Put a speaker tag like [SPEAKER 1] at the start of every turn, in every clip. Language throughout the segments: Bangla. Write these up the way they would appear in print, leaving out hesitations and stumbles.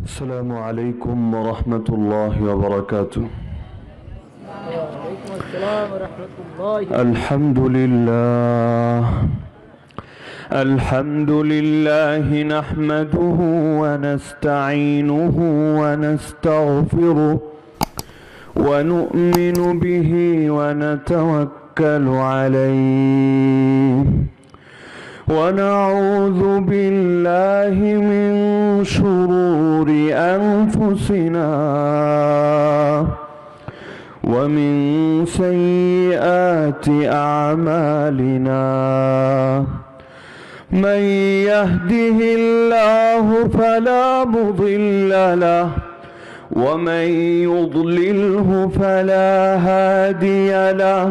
[SPEAKER 1] السلام عليكم ورحمة الله وبركاته.
[SPEAKER 2] وعليكم السلام ورحمة الله.
[SPEAKER 1] الحمد لله نحمده ونستعينه ونستغفره ونؤمن به ونتوكل عليه ونعوذ بالله من شرور أنفسنا ومن سيئات أعمالنا. من يهده الله فلا مضل له ومن يضلله فلا هادي له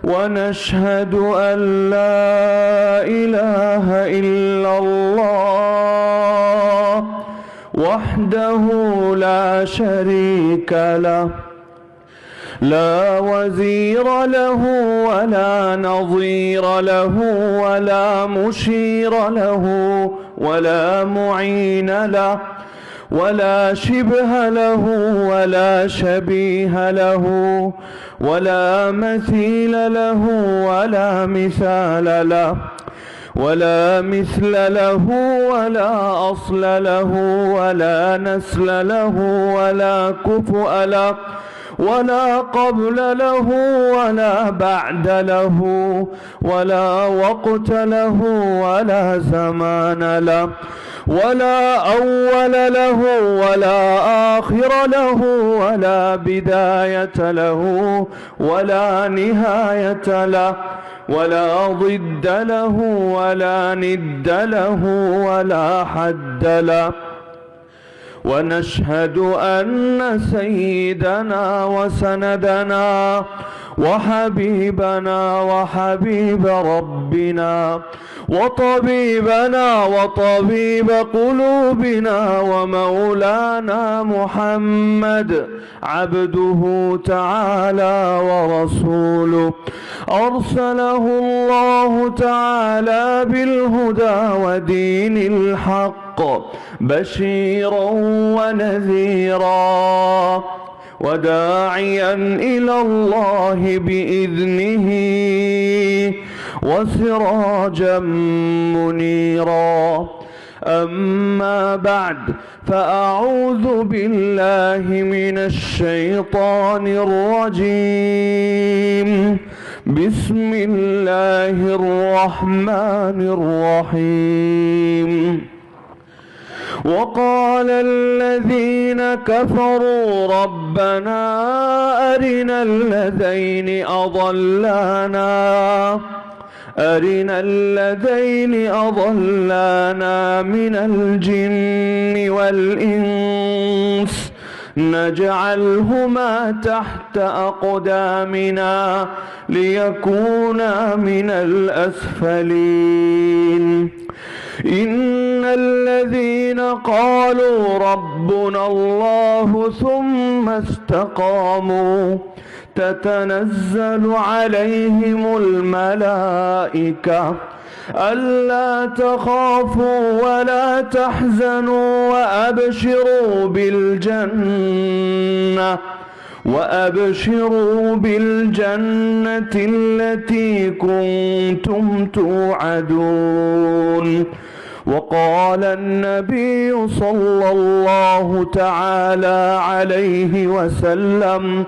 [SPEAKER 1] ونشهد أن لا إله إلا الله وحده لا شريك له لا وزير له ولا نظير له ولا مشير له ولا معين له ولا شبه له ولا شبيه له ولا مثيل له ولا مثال له ولا مثل له ولا أصل له ولا نسل له ولا كفؤ له ولا قبل له ولا بعد له ولا وقت له ولا زمان له ولا أول له ولا آخر له ولا بداية له ولا نهاية له ولا ضد له ولا ند له ولا حد له. ونشهد أن سيدنا وسندنا وحبيبنا وحبيب ربنا وطبيبنا وطبيب قلوبنا ومولانا محمد عبده تعالى ورسوله أرسله الله تعالى بالهدى ودين الحق بشيرا ونذيرا وداعيا إلى الله بإذنه وسراجا منيرا. أما بعد فأعوذ بالله من الشيطان الرجيم. بسم الله الرحمن الرحيم. وقال الذين كفروا ربنا أرنا الذين أضلانا من الجن والإنس نجعلهما تحت أقدامنا ليكونا من الأسفلين. إن الذين قالوا ربنا الله ثم استقاموا تتنزل عليهم الملائكة ألا تخافوا ولا تحزنوا وأبشروا بالجنة التي كنتم توعدون. وقال النبي صلى الله تعالى عليه وسلم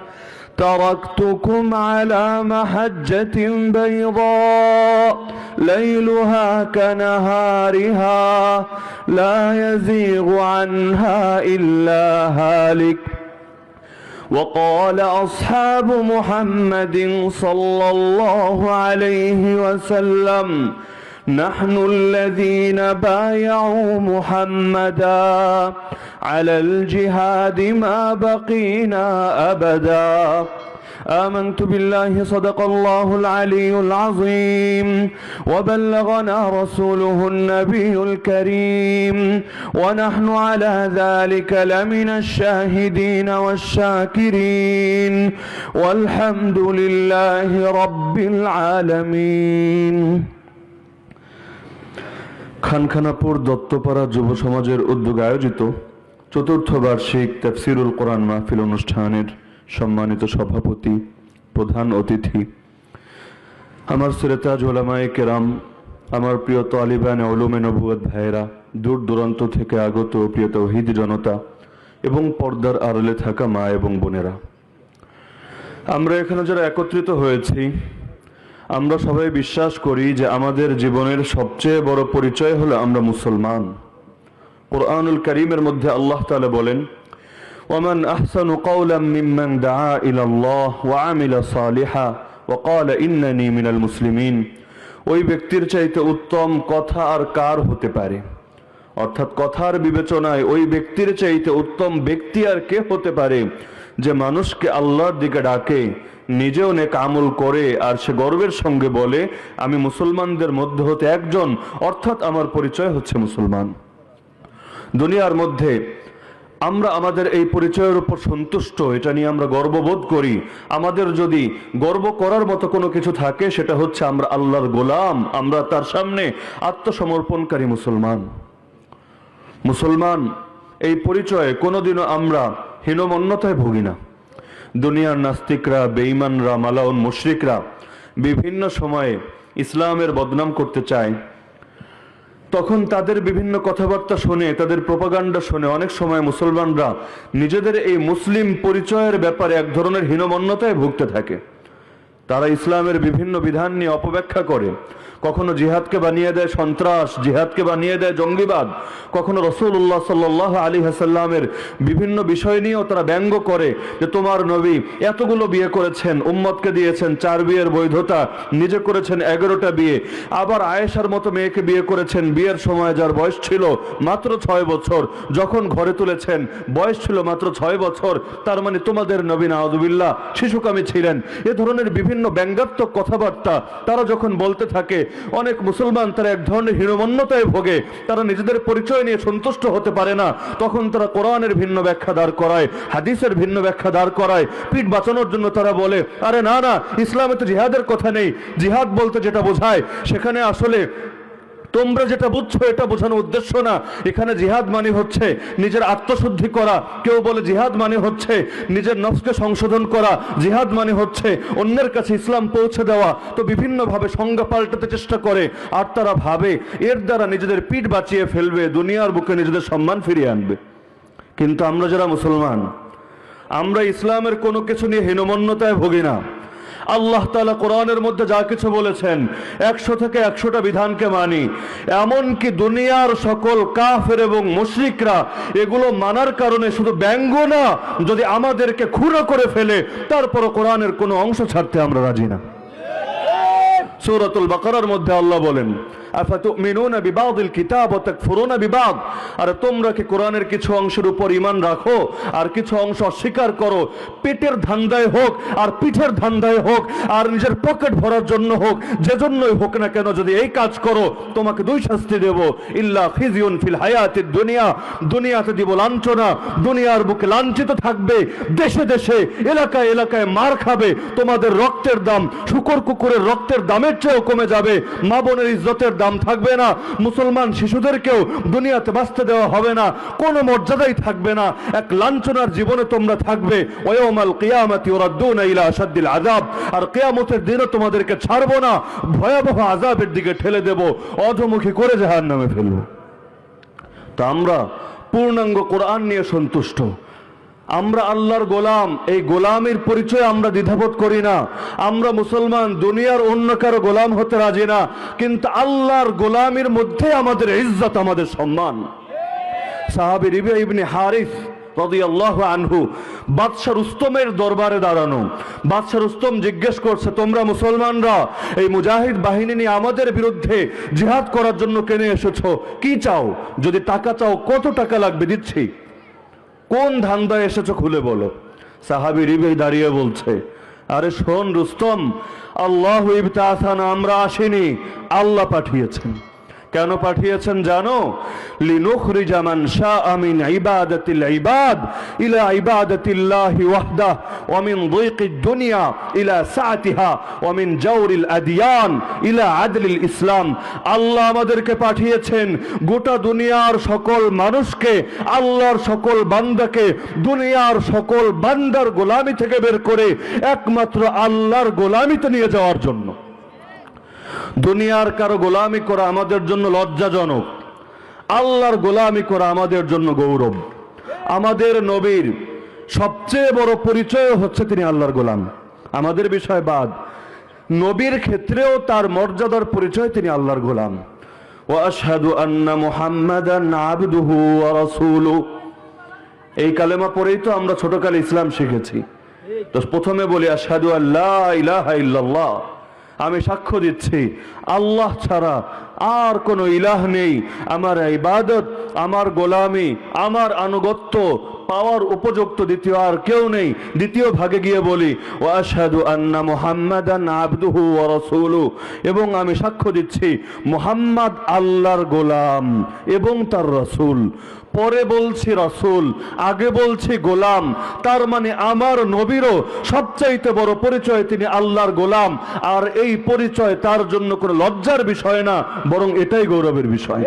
[SPEAKER 1] تركتكم على محجة بيضاء ليلها كنهارها لا يزيغ عنها إلا هالك. وقال أصحاب محمد صلى الله عليه وسلم نحن الذين بايعوا محمدا على الجهاد ما بقينا أبدا. آمنت بالله صدق الله العلي العظيم وبلغنا رسوله النبي الكريم ونحن على ذلك لمن الشاهدين والشاكرين والحمد لله رب العالمين. খানখানাপুর দত্তপাড়া যুব সমাজের উদ্যোগে আয়োজিত চতুর্থ বার্ষিক তাফসিরুল কোরআন মাহফিল অনুষ্ঠানের সম্মানিত সভাপতি, প্রধান অতিথি, আমার শ্রোতাজ ওলামায়ে কেরাম, আমার প্রিয় তালিবানে উলুমে নবুয়ত ভাইয়েরা, দূর দূরান্ত থেকে আগত প্রিয় তাওহীদি জনতা এবং পর্দার আড়ালে থাকা মা এবং বোনেরা, আমরা এখানে যারা একত্রিত হয়েছি, আমরা সবাই বিশ্বাস করি যে আমাদের জীবনের সবচেয়ে বড় পরিচয় হলো আমরা মুসলমান। কুরআনুল কারীমের মধ্যে আল্লাহ তাআলা বলেন, ওয়ামান আহসানু কাওলাম মিম্মান দাআ ইলাল্লাহ ওয়া আমিলা সালিহা ওয়া ক্বালা ইন্নানী মিনাল মুসলিমিন। ওই ব্যক্তির চাইতে উত্তম কথা আর কার হতে পারে? অর্থাৎ কথার বিবেচনায় ওই ব্যক্তির চাইতে উত্তম ব্যক্তি আর কে হতে পারে যে মানুষকে আল্লাহর দিকে ডাকে, নিজেও নেক আমল করে, আর সে গর্বের সঙ্গে বলে আমি মুসলমানদের মধ্যে হতে একজন, অর্থাৎ আমার পরিচয় হচ্ছে মুসলমান। দুনিয়ার মধ্যে আমরা আমাদের এই পরিচয়ের উপর সন্তুষ্ট, এটা নিয়ে আমরা গর্ববোধ করি। আমাদের যদি গর্ব করার মতো কোনো কিছু থাকে সেটা হচ্ছে আমরা আল্লাহর গোলাম, আমরা তার সামনে আত্মসমর্পণকারী মুসলমান। মুসলমান এই পরিচয়ে কোনোদিনও আমরা হীনমন্যতায় ভুগি না। দুনিয়ার নাস্তিকরা, বেঈমানরা, মালাউন মুশরিকরা বিভিন্ন সময়ে ইসলামের বদনাম করতে চায়, তখন তাদের বিভিন্ন কথাবার্তা শুনে, তাদের প্রোপাগান্ডা শুনে অনেক সময় মুসলমানরা নিজেদের এই মুসলিম পরিচয়ের ব্যাপারে এক ধরনের হীনমন্যতায় ভুগতে থাকে। তারা ইসলামের বিভিন্ন বিধান নিয়ে অপব্যাখ্যা করে, কখনো জিহাদকে বানিয়ে দেয় সন্ত্রাস, জিহাদকে বানিয়ে দেয় জঙ্গিবাদ, কখনো রাসূলুল্লাহ সাল্লাল্লাহু আলাইহি ওয়াসাল্লামের বিভিন্ন বিষয় নিয়েও তারা ব্যঙ্গ করে যে তোমার নবী এতগুলো বিয়ে করেছেন, উম্মতকে দিয়েছেন 4 বিয়ের বৈধতা, নিজে করেছেন 11টা বিয়ে, আবার আয়েশার মতো মেয়েকে বিয়ে করেছেন, বিয়ের সময় যার বয়স ছিল মাত্র 6 বছর, যখন ঘরে তুলেছেন বয়স ছিল মাত্র 6 বছর, তার মানে তোমাদের নবী নাউযুবিল্লাহ শিশুকামী ছিলেন। এ ধরনের বিভিন্ন ব্যঙ্গাত্মক কথাবার্তা তারা যখন বলতে থাকে, অনেক মুসলমান তারা এক ধরনের হীনমন্যতায় ভোগে, তারা নিজেদের পরিচয় নিয়ে সন্তুষ্ট হতে পারে না। তখন তারা কোরআনের ভিন্ন ব্যাখ্যা দাঁড় করায়, হাদিসের ভিন্ন ব্যাখ্যা দাঁড় করায়, পিঠ বাঁচানোর জন্য তারা বলে আরে না না, ইসলামে তো জিহাদের কথা নেই, জিহাদ বলতে যেটা বোঝায় সেখানে আসলে তোমরা যেটা বুঝছো এটা বোঝানো উদ্দেশ্য না। এখানে জিহাদ মানে হচ্ছে নিজের আত্মশুদ্ধি করা, কেউ বলে জিহাদ মানে হচ্ছে নিজের নফসকে সংশোধন করা, জিহাদ মানে হচ্ছে অন্যের কাছে ইসলাম পৌঁছে দেওয়া। তো বিভিন্নভাবে সংজ্ঞা পাল্টাতে চেষ্টা করে, আর তারা ভাবে এর দ্বারা নিজেদের পিঠ বাঁচিয়ে ফেলবে, দুনিয়ার বুকে নিজেদের সম্মান ফিরিয়ে আনবে। কিন্তু আমরা যারা মুসলমান, আমরা ইসলামের কোনো কিছু নিয়ে হীনমন্যতায় ভুগি না। আল্লাহ তাআলা কোরআনের মধ্যে যা কিছু বলেছেন 100 থেকে 100টা বিধানকে মানি। এমনকি দুনিয়ার সকল কাফের এবং মুশরিকরা এগুলো মানার কারণে শুধু ব্যঙ্গ না, যদি আমাদেরকে খুঁড়ো করে ফেলে তারপরও কোরআনের কোনো অংশ ছাড়তে আমরা রাজি না। সূরাতুল বাকারার মধ্যে আল্লাহ বলেন, আফাতুমিনুনা বিবাদিল কিতাব ওয়া তাকফুরুনা বিবাদ। আর তোমরা কি কোরআনের কিছু অংশের উপর ঈমান রাখো আর কিছু অংশ অস্বীকার করো? পেটের ধান্দায় হোক আর পিঠের ধান্দায় হোক আর নিজের পকেট ভরার জন্য হোক, যে জন্যই হোক না কেন, যদি এই কাজ করো তোমাকে 2 শাস্তি দেব, ইল্লা খিজিউন ফিল হায়াতিদ দুনিয়া, দুনিয়াতে দিব লাঞ্ছনা, দুনিয়ার বুকে লাঞ্ছিত থাকবে, দেশে দেশে এলাকায় এলাকায় মার খাবে, তোমাদের রক্তের দাম শূকর কুকুরের রক্তের দামের চেয়েও কমে যাবে, মা বোনের ইজ্জতের দাম থাকবে না, মুসলমান শিশুদেরকেও দুনিয়াতে বাঁচতে দেওয়া হবে না, কোনো মর্যাদাই থাকবে না, এক লাঞ্ছনার জীবনে তোমরা থাকবে। ওয়াউমাল কিয়ামাতি ইউরাদ্দুনা ইলা আশাদ্দিল আযাব, আর কিয়ামতের দিনে তোমাদেরকে ছাড়বো না, ভয়াবহ আযাবের দিকে ঠেলে দেব, অধমুখী করে জাহান্নামে ফেলবো। তা আমরা পূর্ণাঙ্গ কোরআন নিয়ে সন্তুষ্ট, আমরা আল্লাহর গোলাম, এই গোলামের পরিচয় আমরা দ্বিধাবোধ করি না। আমরা মুসলমান, দুনিয়ার অন্য কারো গোলাম হতে রাজি না, কিন্তু আল্লাহর গোলামের মধ্যে আমাদের ইজ্জত, আমাদের সম্মান। সাহাবী রিবিয়া ইবনে হারিস রাদিয়াল্লাহু আনহু বাদশা রুস্তমের দরবারে দাঁড়ানো, বাদশা রুস্তম জিজ্ঞেস করছে, তোমরা মুসলমানরা এই মুজাহিদ বাহিনী নিয়ে আমাদের বিরুদ্ধে জিহাদ করার জন্য কেন এসেছো? কি চাও? যদি টাকা চাও কত টাকা লাগবে, দিচ্ছি। কোন ধান্দায় এসেছো খুলে বলো। সাহাবী রিবি দাঁড়িয়ে বলছে, আরে শোন রুস্তম, আল্লাহু ইবতাসানা, আমরা আসিনি, আল্লাহ পাঠিয়েছেন। কেন পাঠিয়েছেন জানো? লিনুখরিজা মান শাআ মিন ইবাদাতিল ইবাদ ইলা ইবাদাতিল্লাহি ওয়াহদাহ ওয়া মিন যিকিদ দুনিয়া ইলা সাআতিহা ওয়া মিন জাওরিল আদিয়ান ইলা আদলিল ইসলাম। আল্লাহ আমাদেরকে পাঠিয়েছেন গোটা দুনিয়ার সকল মানুষকে, আল্লাহর সকল বান্দাকে দুনিয়ার সকল বান্দার গোলামি থেকে বের করে একমাত্র আল্লাহর গোলামিতে নিয়ে যাওয়ার জন্য। দুনিয়ার কারো গোলামি করা আমাদের জন্য লজ্জাজনক, আল্লাহর গোলামি করা আমাদের জন্য গৌরব। আমাদের নবীর সবচেয়ে বড় পরিচয় হচ্ছে তিনি আল্লাহর গোলাম। আমাদের বিষয় বাদ, নবীর ক্ষেত্রেও তার মর্যাদার পরিচয় তিনি আল্লাহর গোলাম। ওয়া আশহাদু আন্না মুহাম্মাদান আবদুহু ওয়া রাসূলুহু। এই কালেমা পড়েই তো আমরা ছোটকালে ইসলাম শিখেছি। তো প্রথমে বলি আশহাদু আল্লা ইলাহা ইল্লাল্লাহ, আমি সাক্ষ্য দিচ্ছি আল্লাহ ছাড়া আর কোনো ইলাহ নেই। আমার ইবাদত, আমার গোলামি, আমার আনুগত্য পাওয়ার উপযুক্ত দ্বিতীয় আর কেউ নেই। দ্বিতীয় ভাগে গিয়ে বলি ওয়া আশহাদু আন্না মুহাম্মাদান আবদুহু ওয়া রাসূলুহু, এবং আমি সাক্ষ্য দিচ্ছি মুহাম্মদ আল্লাহর গোলাম এবং তার রাসূল। পরে বলছি রাসূল, আগে বলছি গোলাম। তার মানে আমার নবীরও সবচাইতে বড় পরিচয় তিনি আল্লাহর গোলাম। আর এই পরিচয় তার জন্য কোনো লজ্জার বিষয় না, বরং এটাই গৌরবের বিষয়।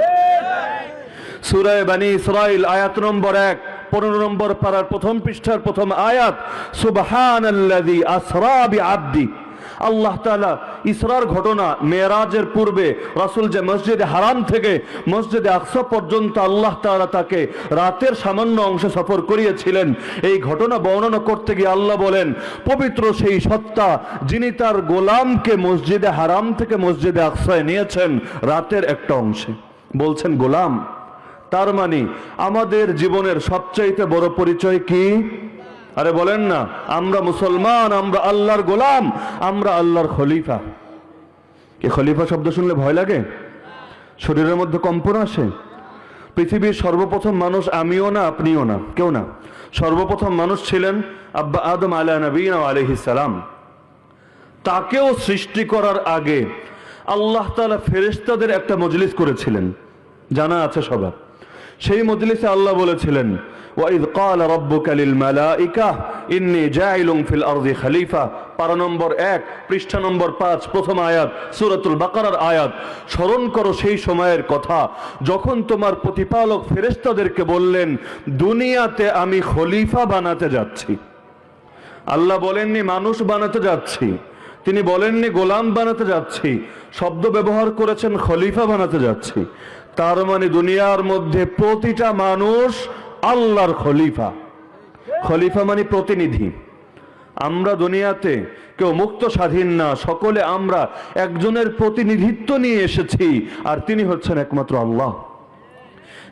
[SPEAKER 1] সূরা বনী ইসরাঈল আয়াত নম্বর 1, 15 নম্বর পারার প্রথম পৃষ্ঠার প্রথম আয়াত, সুবহানাল্লাযী আসরা বিআবদি। আল্লাহ তাআলা ইসরার ঘটনা, মেরাজের পূর্বে রাসূল যে মসজিদে হারাম থেকে মসজিদে আকসা পর্যন্ত আল্লাহ তাআলা তাকে রাতের সামান্য অংশে সফর করিয়েছিলেন, এই ঘটনা বর্ণনা করতে গিয়ে আল্লাহ বলেন, পবিত্র সেই সত্তা যিনি তার গোলামকে মসজিদে হারাম থেকে মসজিদে আকসায় নিয়েছেন রাতের একটা অংশে। বলছেন গোলাম, তার মানে আমাদের জীবনের সবচাইতে বড় পরিচয় কি? আরে বলেন না, আমরা মুসলমান, আমরা আল্লাহর গোলাম, আমরা আল্লাহর খলিফা। এই খলিফা শব্দ শুনলে ভয় লাগে, শরীরের মধ্যে কম্পন আসে। পৃথিবীর সর্বপ্রথম মানুষ আমিও না, আপনিও না, কেউ না। সর্বপ্রথম মানুষ ছিলেন আব্বা আদম আলাইহিস সালাম। তাকেও সৃষ্টি করার আগে আল্লাহ তাআলা ফেরেশতাদের একটা মজলিস করেছিলেন, জানা আছে সবার। সেই মজলিসে আল্লাহ বলেছিলেন, ওয়াইদ ক্বালা রাব্বুকা লিল মালাইকা ইন্নী জাইলুন ফিল আরদি খলিফা। পারা নম্বর 1, পৃষ্ঠা নম্বর 5, প্রথম আয়াত, সূরাতুল বাকারার আয়াত। স্মরণ করো সেই সময়ের কথা যখন তোমার প্রতিপালক ফেরেশতাদেরকে বললেন, দুনিয়াতে আমি খলিফা বানাতে যাচ্ছি। আল্লাহ বলেননি মানুষ বানাতে যাচ্ছি, তিনি বলেননি গোলাম বানাতে যাচ্ছি, শব্দ ব্যবহার করেছেন খলিফা বানাতে যাচ্ছি। তার মানে দুনিয়ার মধ্যে প্রতিটা মানুষ আল্লাহর খলিফা। খলিফা মানে প্রতিনিধি। আমরা দুনিয়াতে কেউ মুক্ত স্বাধীন না, সকলে আমরা একজনের প্রতিনিধিত্ব নিয়ে এসেছি, আর তিনি হচ্ছেন একমাত্র আল্লাহ।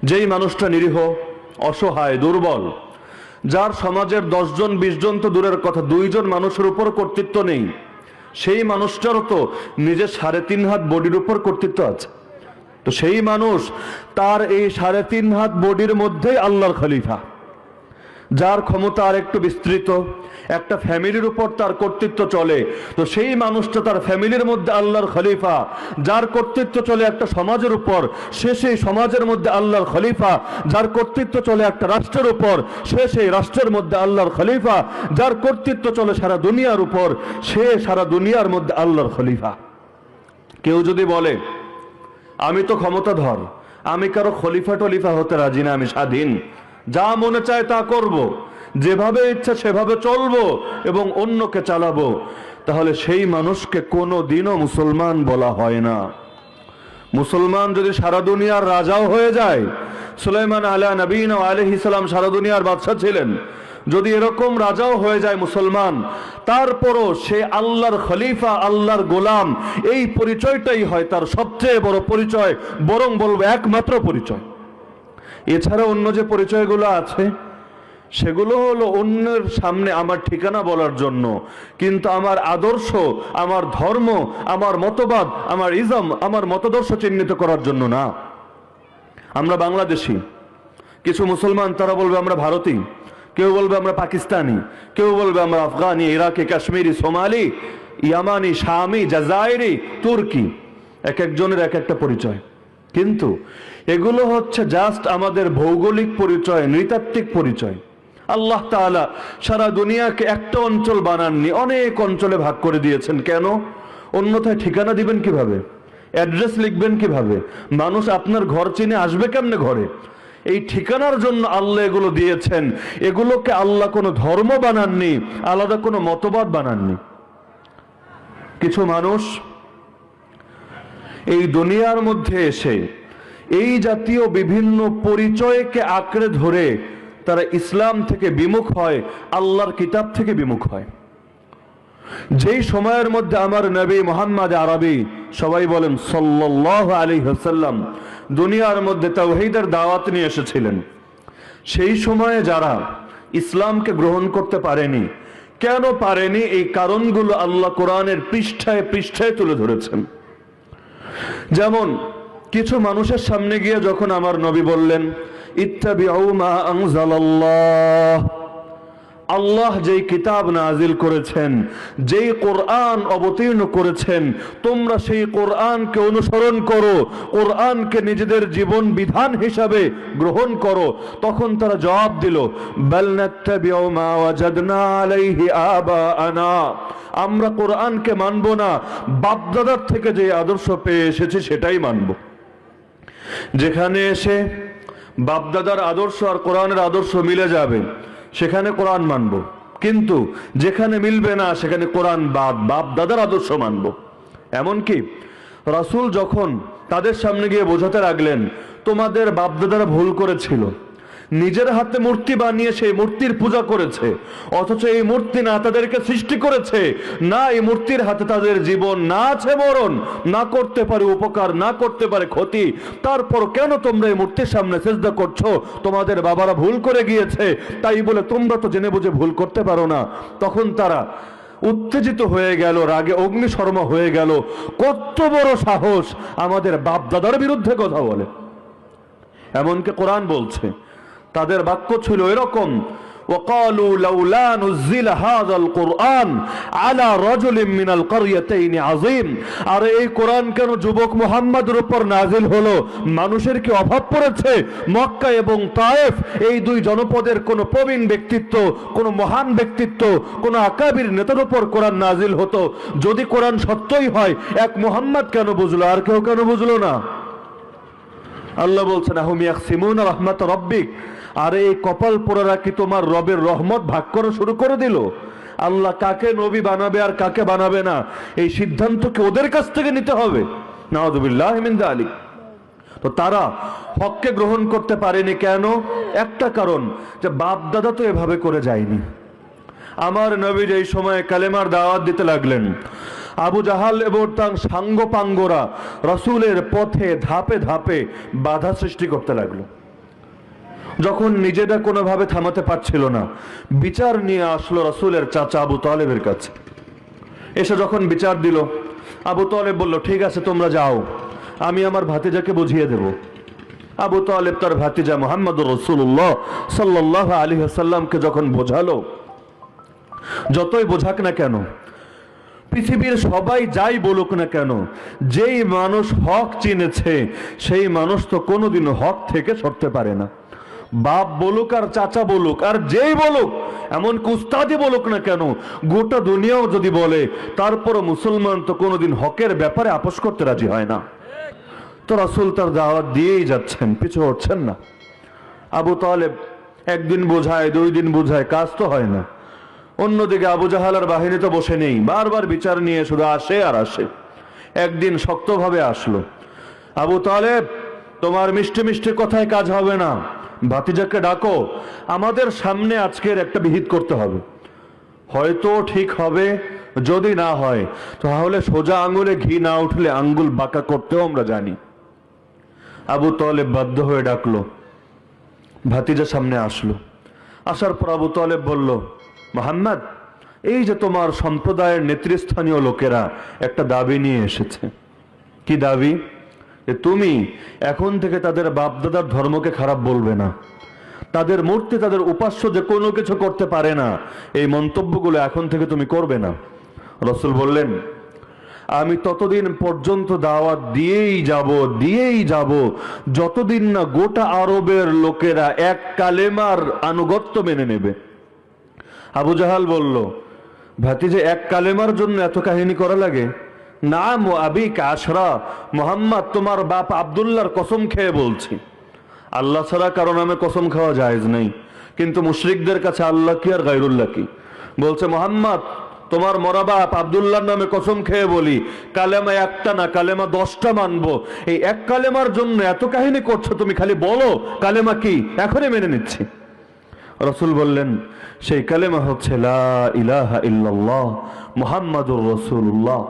[SPEAKER 1] যেই মানুষটা নিরীহ, অসহায়, দুর্বল, যার সমাজের 10 জন 20 জন তো দূরের কথা, 2 জন মানুষের উপর কর্তৃত্ব নেই, সেই মানুষটারও তো নিজের 3.5 হাত বডির উপর কর্তৃত্ব আছে। তো সেই মানুষ তার এই 3.5 হাত বডির মধ্যেই আল্লাহর খলিফা। যার ক্ষমতা আর একটু বিস্তৃত, একটা ফ্যামিলির উপর তার কর্তৃত্ব চলে, তো সেই মানুষটা তার ফ্যামিলির মধ্যে আল্লাহর খলিফা। যার কর্তৃত্ব চলে একটা সমাজের উপর, সে সেই সমাজের মধ্যে আল্লাহর খলিফা। যার কর্তৃত্ব চলে একটা রাষ্ট্রের উপর, সে সেই রাষ্ট্রের মধ্যে আল্লাহর খলিফা। যার কর্তৃত্ব চলে সারা দুনিয়ার উপর, সে সারা দুনিয়ার মধ্যে আল্লাহর খলিফা। কেউ যদি বলে আমি তো ক্ষমতাধর, আমি কারো খলিফা টলিফা হতে রাজি না, আমি স্বাধীন, যা মনে চায় তা করব, যেভাবে ইচ্ছা সেভাবে চলবো এবং অন্যকে চালাবো, তাহলে সেই মানুষকে কোনো দিনও মুসলমান বলা হয় না। মুসলমান যদি সারা দুনিয়ার রাজাও হয়ে যায়, সুলাইমান আলাইহিস সালাম সারা দুনিয়ার বাদশা ছিলেন, যদি এরকম রাজাও হয়ে যায় মুসলমান, তারপরও সে আল্লাহর খলিফা, আল্লাহর গোলাম। এই পরিচয়টাই হয় তার সবচেয়ে বড় পরিচয়, বরং বলবো একমাত্র পরিচয়। এছাড়া অন্য যে পরিচয়গুলো আছে সেগুলো হলো অন্যের সামনে আমার ঠিকানা বলার জন্য, কিন্তু আমার আদর্শ, আমার ধর্ম, আমার মতবাদ, আমার ইজম, আমার মতাদর্শ চিহ্নিত করার জন্য না। আমরা বাংলাদেশি, কিছু মুসলমান তারা বলবে আমরা ভারতী, কেউ বলবে আমরা পাকিস্তানি, কেউ বলবে আমরা আফগানি, ইরাকি, কাশ্মীরি, সোমালি, ইয়ামানি, শামি, জাজাইরি, তুর্কি। এক একজনের এক একটা পরিচয়। কিন্তু এগুলো হচ্ছে জাস্ট আমাদের ভৌগোলিক পরিচয়, নৃতাত্ত্বিক পরিচয়। আল্লাহ তাআলা সারা দুনিয়াকে একটা অঞ্চল বানাননি, অনেক অঞ্চলে ভাগ করে দিয়েছেন। কেন? অন্যথায় ঠিকানা দিবেন কিভাবে, অ্যাড্রেস লিখবেন কিভাবে, মানুষ আপনার ঘর চিনে আসবে কেমনে ঘরে? এই ঠিকানার জন্য আল্লাহ এগুলো দিয়েছেন। এগুলোকে আল্লাহ কোনো ধর্ম বানাননি, আলাদা কোনো মতবাদ বানাননি। কিছু মানুষ এই দুনিয়ার মধ্যে এসে এই জাতীয় বিভিন্ন পরিচয়কে আঁকড়ে ধরে তারা ইসলাম থেকে বিমুখ হয়, আল্লাহর কিতাব থেকে বিমুখ হয়। যেই সময়ের মধ্যে আমার নবী মুহাম্মদ আরবি, সবাই বলেন সাল্লাল্লাহু আলাইহি ওয়াসাল্লাম, দুনিয়ার মধ্যে তাওহীদের দাওয়াত নিয়ে এসেছিলেন, সেই সময়ে যারা ইসলামকে গ্রহণ করতে পারেনি, কেন পারেনি এই কারণগুলো আল্লাহ কোরআনের পৃষ্ঠায় পৃষ্ঠায় তুলে ধরেছেন। যেমন কিছু মানুষের সামনে গিয়ে যখন আমার নবী বললেন ইত্তাবিউ মা আনজালাল্লাহ, আল্লাহ যেই কিতাব নাজিল করেছেন, যেই কোরআন অবতীর্ণ করেছেন, তোমরা সেই কোরআনকে অনুসরণ করো, কোরআনকে নিজেদের জীবন বিধান হিসাবে গ্রহণ করো। তখন তারা জবাব দিল বাল নাত্তাবিউ মা ওয়াজাদনা আলাইহি আবাআনা, আমরা কোরআনকে মানব না, বাপদাদার থেকে যে আদর্শ পেয়ে এসেছে সেটাই মানব। যেখানে এসে বাপদাদার আদর্শ আর কোরআনের আদর্শ মিলে যাবে সেখানে কোরআন মানব, কিন্তু যেখানে মিলবে না সেখানে কোরআন বাদ, বাপ দাদার আদর্শ মানব। এমনকি রাসূল যখন তাদের সামনে গিয়ে বোঝাতে লাগলেন তোমাদের বাপ দাদারা ভুল করেছিল, নিজের হাতে মূর্তি বানিয়ে সেই মূর্তির পূজা করেছে, অথচ এই মূর্তি না তাদেরকে সৃষ্টি করেছে, না এই মূর্তির হাতে তাদের জীবন, না আছে মরণ, না করতে পারে উপকার, না করতে পারে ক্ষতি, তারপর কেন তোমরা এই মূর্তির সামনে সিজদা করছো? তোমাদের বাবারা ভুল করে গিয়েছে, তাই বলে তোমরা তো জেনে বুঝে ভুল করতে পারো না। তখন তারা উত্তেজিত হয়ে গেল, রাগে অগ্নিশর্মা হয়ে গেল। কত বড় সাহস আমাদের বাপ দাদার বিরুদ্ধে কথা বলে! এমনকি কোরআন বলছে, তাদের বাক্য ছিল এরকম وقالوا لولا نزل هذا القرآن على رجل من القريتين عظيم, আর এই কোরআন কেন যুবক মুহাম্মদের উপর নাজিল হলো? মানুষের কি অভাব পড়েছে? মক্কা এবং তায়েফ এই দুই জনপদের কোন প্রবীণ ব্যক্তিত্ব, কোন মহান ব্যক্তিত্ব, কোন আকাবির নেতার উপর কোরআন নাজিল হতো। যদি কোরআন সত্যই হয়, এক মুহাম্মদ কেন বুঝলো, আর কেউ কেন বুঝলো না? আল্লাহ বলছেন আহুম ইয়াকসিমুনা রাহমাত রাব্বিক, আর এই কপাল পোড়ারা কি তোমার রবের রহমত ভাগ করা শুরু করে দিল? আল্লাহ কাকে নবী বানাবে আর কাকে বানাবে না এই সিদ্ধান্ত কি ওদের কাছ থেকে নিতে হবে? নাউযুবিল্লাহি মিন যালিক। তো তারা হককে গ্রহণ করতে পারেনি কেন? একটা কারণ, যে বাপ দাদা তো এভাবে করে যায়নি। আমার নবী এই সময় কালেমার দাওয়াত দিতে লাগলেন, আবু জাহাল এবং তার সাঙ্গপাঙ্গরা রাসূলের পথে ধাপে ধাপে বাধা সৃষ্টি করতে লাগলো। যখন নিজেরা কোনোভাবে থামাতে পারছিল না, বিচার নিয়ে আসলো রাসূলের চাচা আবু তালেবের কাছে। এসে যখন বিচার দিল, আবু তালেব বলল ঠিক আছে তোমরা যাও, আমি আমার ভাতিজাকে বুঝিয়ে দেব। আবু তালেব তার ভাতিজা মুহাম্মদুর রাসূলুল্লাহ সাল্লাল্লাহু আলাইহি ওয়াসাল্লামকে যখন বোঝালো, যতই বোঝাক না কেন, পৃথিবীর সবাই যাই বলুক না কেন, যেই মানুষ হক চিনেছে সেই মানুষ তো কোনোদিনও হক থেকে সরতে পারে না। বাপ বলুক আর চাচা বলুক আর যেই বলুক, এমন উস্তাদি বলুক না কেন, গোটা দুনিয়াও যদি বলে, তারপরও মুসলমান তো কোনোদিন হকের ব্যাপারে আপোষ করতে রাজি হয় না। তো রাসূল তার দাওয়াত দিয়েই যাচ্ছেন, পিছু হচ্ছেন না। আবু তালেব একদিন বোঝায়, দুই দিন বোঝায়, কাজ তো হয় না। অন্যদিকে আবু জাহালের বাহিনী তো বসে নেই, বারবার বিচার নিয়ে শুধু আসে আর আসে। একদিন শক্তভাবে আসলো, আবু তালেব তোমার মিষ্টি মিষ্টি কথায় কাজ হবে না, ভাতিজাকে ডাকো, আমাদের সামনে আজকের একটা বিহিত করতে হবে। হয়তো ঠিক হবে, যদি না হয় তাহলে সোজা আঙ্গুলে ঘি না উঠলে আঙ্গুল বাঁকা করতেও আমরা জানি। আবু তালেব বাধ্য হয়ে ডাকলো, ভাতিজা সামনে আসলো। আসার পর আবু তালেব বলল, মুহাম্মদ, এই যে তোমার সম্প্রদায়ের নেতৃস্থানীয় লোকেরা একটা দাবি নিয়ে এসেছে। কি দাবি? তুমি এখন থেকে তাদের বাপদাদার ধর্মকে খারাপ বলবে না, তাদের মূর্তি, তাদের উপাস্য যে কোনো কিছু করতে পারে না, এই মন্তব্যগুলো এখন থেকে তুমি করবে না। রাসূল বললেন, আমি ততদিন পর্যন্ত দাওয়াত দিয়েই যাব যতদিন না গোটা আরবের লোকেরা এক কালেমার আনুগত্য মেনে নেবে। আবু জাহাল বলল, ভাতিজে এক কালেমার জন্য এত কাহিনী করা লাগে? নাম ও আবিক আশরা, মোহাম্মদ তোমার বাপ আব্দুল্লাহর কসম খেয়ে বলছি, আল্লাহ ছাড়া কারো নামে কসম খাওয়া জায়েজ নেই। কিন্তু মুশরিকদের কাছে আল্লাহ কি আর গায়রুল্লাহ কি? বলছে, মোহাম্মদ তোমার মরা বাপ আব্দুল্লাহর নামে কসম খেয়ে বলি, কালেমা একটা না কালেমা 10টা মানবো। এই এক কালেমার জন্য এত কাহিনী করছো, তুমি খালি বলো কালেমা কি, এখনই মেনে নিচ্ছি। রাসূল বললেন, সেই কালেমা হচ্ছে লা ইলাহা ইল্লাল্লাহ মুহাম্মাদুর রাসূলুল্লাহ।